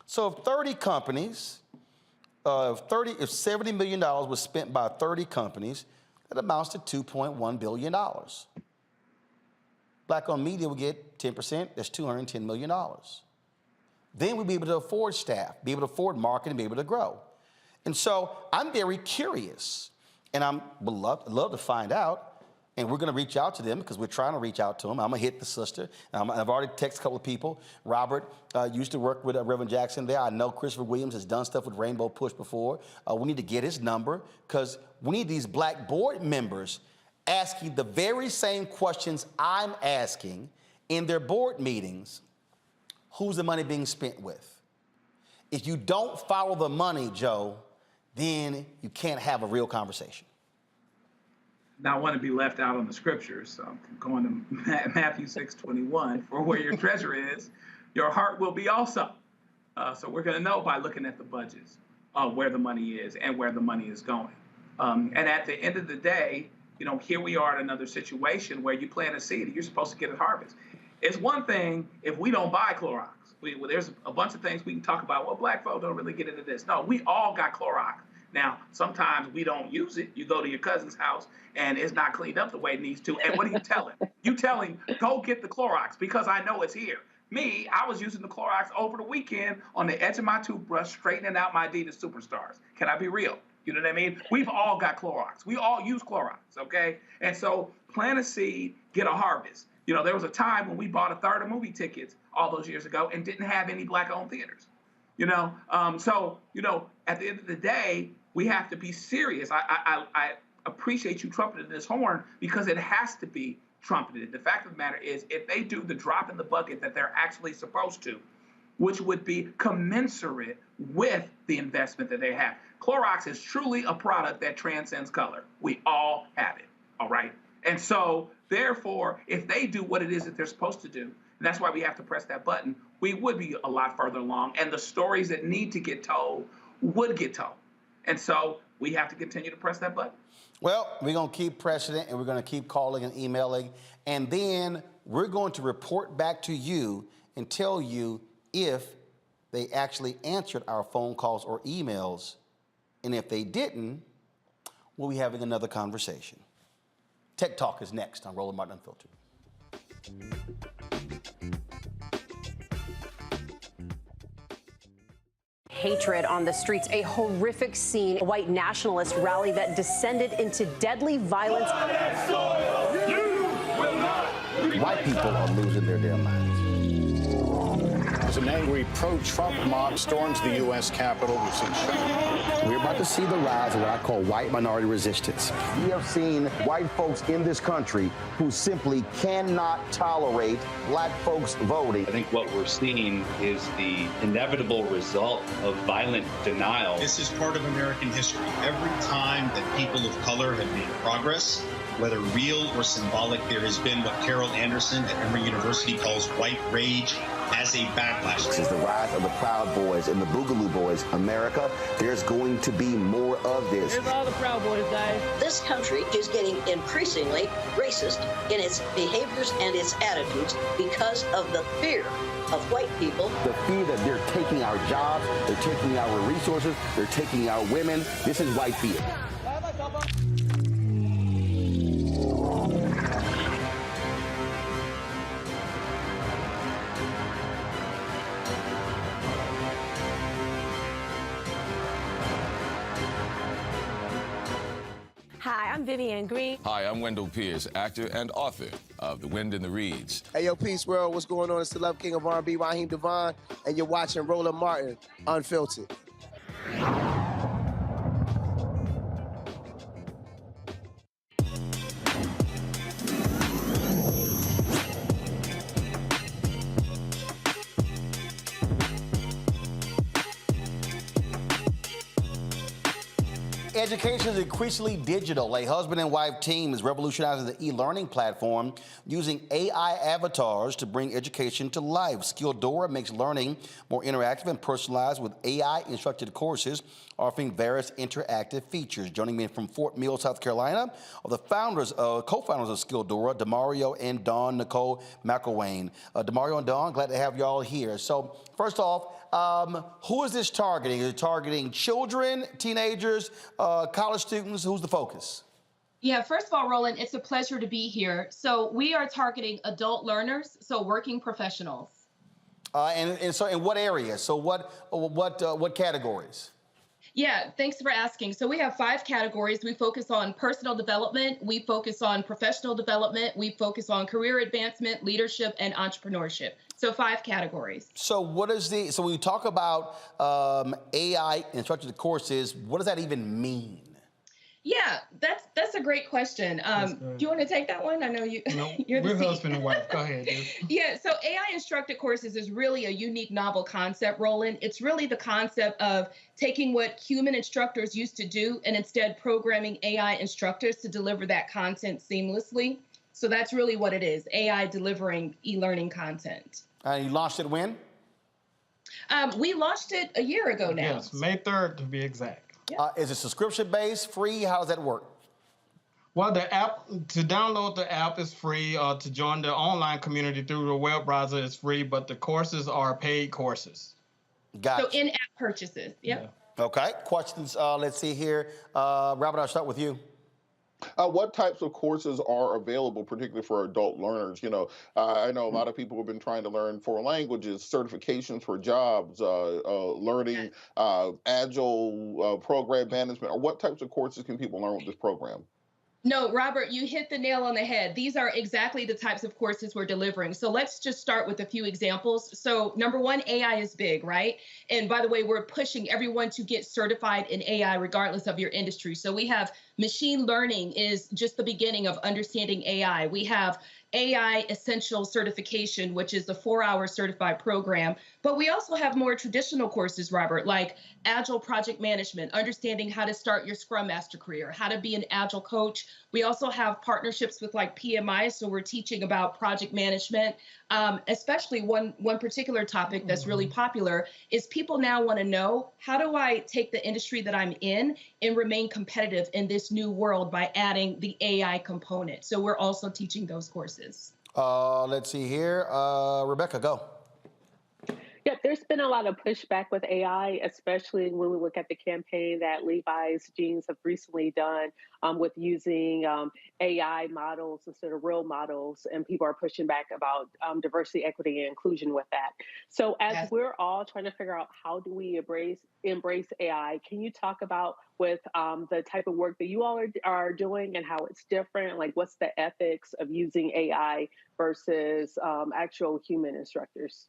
So if 30 companies, if $70 million was spent by 30 companies, that amounts to $2.1 billion. Black-owned media will get 10%, that's $210 million. Then we'll be able to afford staff, be able to afford marketing, be able to grow. And so I'm very curious, and I would love to find out, and we're going to reach out to them because we're trying to reach out to them. I'm going to hit the sister. I've already texted a couple of people. Robert used to work with Reverend Jackson there. I know Christopher Williams has done stuff with Rainbow Push before. We need to get his number because we need these black board members asking the very same questions I'm asking in their board meetings. Who's the money being spent with? If you don't follow the money, Joe, then you can't have a real conversation. Now, I want to be left out on the scriptures, so I'm going to Matthew 6:21. For where your treasure is, your heart will be also. So we're going to know by looking at the budgets where the money is and where the money is going. And at the end of the day, you know, here we are in another situation where you plant a seed and you're supposed to get a harvest. It's one thing if we don't buy Clorox. There's a bunch of things we can talk about. Well, black folk don't really get into this. No, we all got Clorox. Now, sometimes we don't use it. You go to your cousin's house and it's not cleaned up the way it needs to. And what do you tell him? You tell him, go get the Clorox because I know it's here. Me, I was using the Clorox over the weekend on the edge of my toothbrush, straightening out my Adidas Superstars. Can I be real? You know what I mean? We've all got Clorox. We all use Clorox, okay? And so plant a seed, get a harvest. You know, there was a time when we bought a third of movie tickets all those years ago and didn't have any black-owned theaters. You know, so, you know, at the end of the day, we have to be serious. I appreciate you trumpeting this horn because it has to be trumpeted. The fact of the matter is, if they do the drop in the bucket that they're actually supposed to, which would be commensurate with the investment that they have. Clorox is truly a product that transcends color. We all have it, all right? And so, therefore, if they do what it is that they're supposed to do, and that's why we have to press that button, we would be a lot further along, and the stories that need to get told would get told. And so we have to continue to press that button. Well, we're going to keep pressing it, and we're going to keep calling and emailing, and then we're going to report back to you and tell you if they actually answered our phone calls or emails. And if they didn't, we'll be having another conversation. Tech Talk is next on Roland Martin Unfiltered. Hatred on the streets, a horrific scene, a white nationalist rally that descended into deadly violence. White people are losing their damn minds. As an angry pro-Trump mob storms the U.S. Capitol, we've seen shooting. We're about to see the rise of what I call white minority resistance. We have seen white folks in this country who simply cannot tolerate black folks voting. I think what we're seeing is the inevitable result of violent denial. This is part of American history. Every time that people of color have made progress, whether real or symbolic, there has been what Carol Anderson at Emory University calls white rage as a backlash. This is the rise of the Proud Boys and the Boogaloo Boys. America, there's going to be more of this. Here's all the Proud Boys, guys. This country is getting increasingly racist in its behaviors and its attitudes because of the fear of white people. The fear that they're taking our jobs, they're taking our resources, they're taking our women. This is white fear. Hi, I'm Vivian Green. Hi, I'm Wendell Pierce, actor and author of The Wind in the Reeds. Hey, yo, Peace World, what's going on? It's the Love King of R&B, Raheem Devon, and you're watching Roland Martin, Unfiltered. Education is increasingly digital. A husband and wife team is revolutionizing the e-learning platform using AI avatars to bring education to life. Skilldora makes learning more interactive and personalized with AI-instructed courses offering various interactive features. Joining me from Fort Mill, South Carolina, are the co-founders of Skilldora, Demario and Dawn Nicole McElwain. Demario and Dawn, glad to have y'all here. So first off, who is this targeting? Is it targeting children, teenagers, college students? Who's the focus? Yeah, first of all, Roland, it's a pleasure to be here. So we are targeting adult learners, so working professionals. And so in what areas? So what categories? Yeah, thanks for asking. So we have 5 categories. We focus on personal development, we focus on professional development, we focus on career advancement, leadership, and entrepreneurship. So 5 categories. So what is so when you talk about AI instructed courses, what does that even mean? Yeah, that's a great question. Do you want to take that one? I know you. No, you're the we're husband and wife. Go ahead. Yeah, so AI instructed courses is really a unique, novel concept, Roland. It's really the concept of taking what human instructors used to do and instead programming AI instructors to deliver that content seamlessly. So that's really what it is, AI delivering e-learning content. You launched it when? We launched it a year ago now. Yes, May 3rd to be exact. Is it subscription-based, free? How does that work? Well, the app, to download the app is free. To join the online community through the web browser is free, but the courses are paid courses. Gotcha. So in-app purchases, yep. Yeah. Okay, questions, let's see here. Robert, I'll start with you. What types of courses are available, particularly for adult learners? You know, I know a lot of people have been trying to learn foreign languages, certifications for jobs, learning agile program management. Or what types of courses can people learn with this program? No, Robert, you hit the nail on the head. These are exactly the types of courses we're delivering. So let's just start with a few examples. So number one, AI is big, right? And by the way, we're pushing everyone to get certified in AI regardless of your industry. So we have machine learning is just the beginning of understanding AI. We have AI Essential Certification, which is a 4-hour certified program. But we also have more traditional courses, Robert, like Agile Project Management, understanding how to start your Scrum Master career, how to be an Agile coach. We also have partnerships with like PMI, so we're teaching about project management. Especially one particular topic that's really popular is people now want to know, how do I take the industry that I'm in and remain competitive in this new world by adding the AI component? So we're also teaching those courses. Let's see here. Rebecca, go. Yeah, there's been a lot of pushback with AI, especially when we look at the campaign that Levi's jeans have recently done with using AI models instead of real models, and people are pushing back about diversity, equity, and inclusion with that. So as we're all trying to figure out how do we embrace AI, can you talk about with the type of work that you all are doing and how it's different? Like, what's the ethics of using AI versus actual human instructors?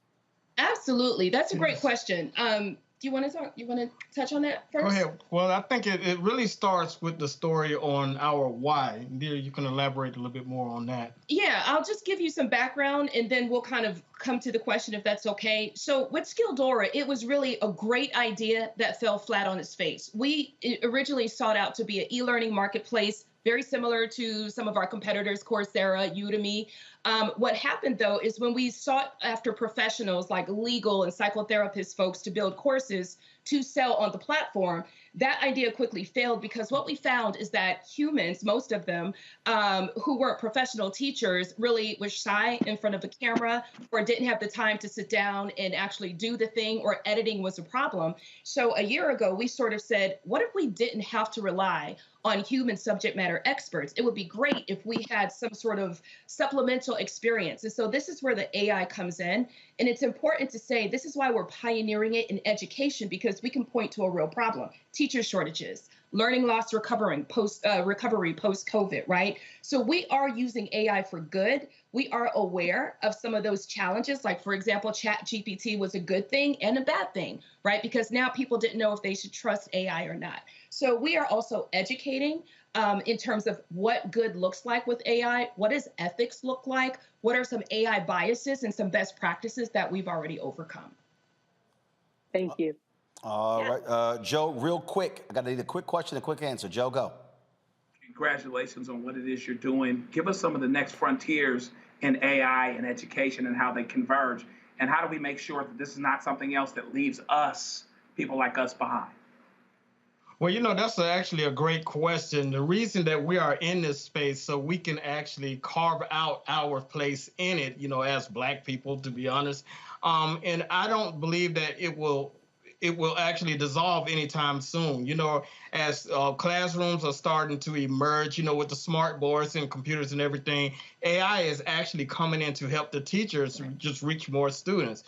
Absolutely. That's a great question. Do you want to talk? You want to touch on that first? Go ahead. Well, I think it really starts with the story on our why. Dear, you can elaborate a little bit more on that. Yeah, I'll just give you some background and then we'll kind of come to the question if that's okay. So with Skilldora, it was really a great idea that fell flat on its face. We originally sought out to be an e-learning marketplace, very similar to some of our competitors, Coursera, Udemy. What happened, though, is when we sought after professionals like legal and psychotherapist folks to build courses to sell on the platform, that idea quickly failed because what we found is that humans, most of them, who weren't professional teachers, really were shy in front of a camera or didn't have the time to sit down and actually do the thing, or editing was a problem. So a year ago, we sort of said, what if we didn't have to rely on human subject matter experts? It would be great if we had some sort of supplemental experience. And so this is where the AI comes in. And it's important to say this is why we're pioneering it in education, because because we can point to a real problem: teacher shortages, learning loss recovery post-COVID, right? So we are using AI for good. We are aware of some of those challenges. Like, for example, ChatGPT was a good thing and a bad thing, right? Because now people didn't know if they should trust AI or not. So we are also educating in terms of what good looks like with AI, what does ethics look like, what are some AI biases and some best practices that we've already overcome. Thank you. All right, Joe, real quick. I need a quick question, a quick answer. Joe, go. Congratulations on what it is you're doing. Give us some of the next frontiers in AI and education and how they converge. And how do we make sure that this is not something else that leaves us, people like us, behind? Well, you know, that's actually a great question. The reason that we are in this space so we can actually carve out our place in it, you know, as Black people, to be honest. And I don't believe that it will actually dissolve anytime soon. You know, as classrooms are starting to emerge, you know, with the smart boards and computers and everything, AI is actually coming in to help the teachers just reach more students.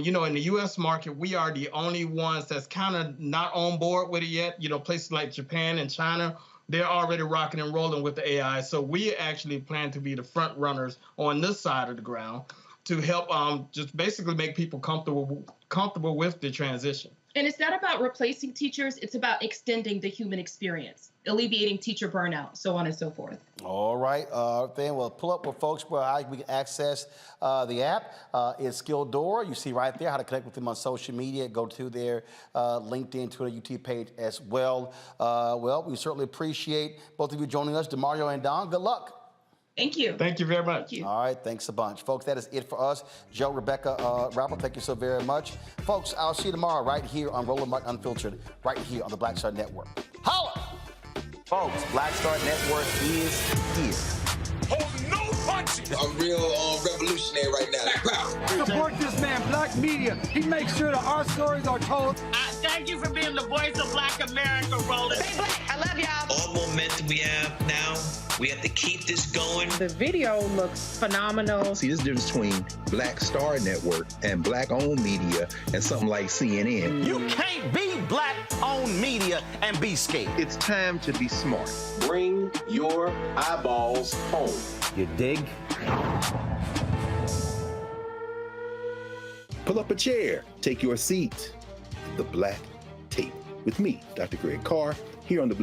You know, in the U.S. market, we are the only ones that's kind of not on board with it yet. You know, places like Japan and China, they're already rocking and rolling with the AI. So we actually plan to be the front runners on this side of the ground to help just basically make people comfortable with the transition. And it's not about replacing teachers, it's about extending the human experience, alleviating teacher burnout, so on and so forth. All right, then we'll pull up with folks where we can access the app. It's Skilldora. You see right there how to connect with them on social media. Go to their LinkedIn, Twitter, YouTube page as well. Well, we certainly appreciate both of you joining us, DeMario and Don. Good luck. Thank you. Thank you very much. All right, thanks a bunch. Folks, that is it for us. Joe, Rebecca, Robert, thank you so very much. Folks, I'll see you tomorrow right here on Roland Martin Unfiltered, right here on the Black Star Network. Holla! Folks, Black Star Network is here. Oh, no punches! I'm real revolutionary right now. Support this man, Black Media. He makes sure that our stories are told. Thank you for being the voice of Black America, Roland. Stay Black. I love y'all. All momentum we have now. We have to keep this going. The video looks phenomenal. See, there's a difference between Black Star Network and Black-owned media and something like CNN. You can't be Black-owned media and be scared. It's time to be smart. Bring your eyeballs home. You dig? Pull up a chair. Take your seat. The Black Tape with me, Dr. Greg Carr, here on the Black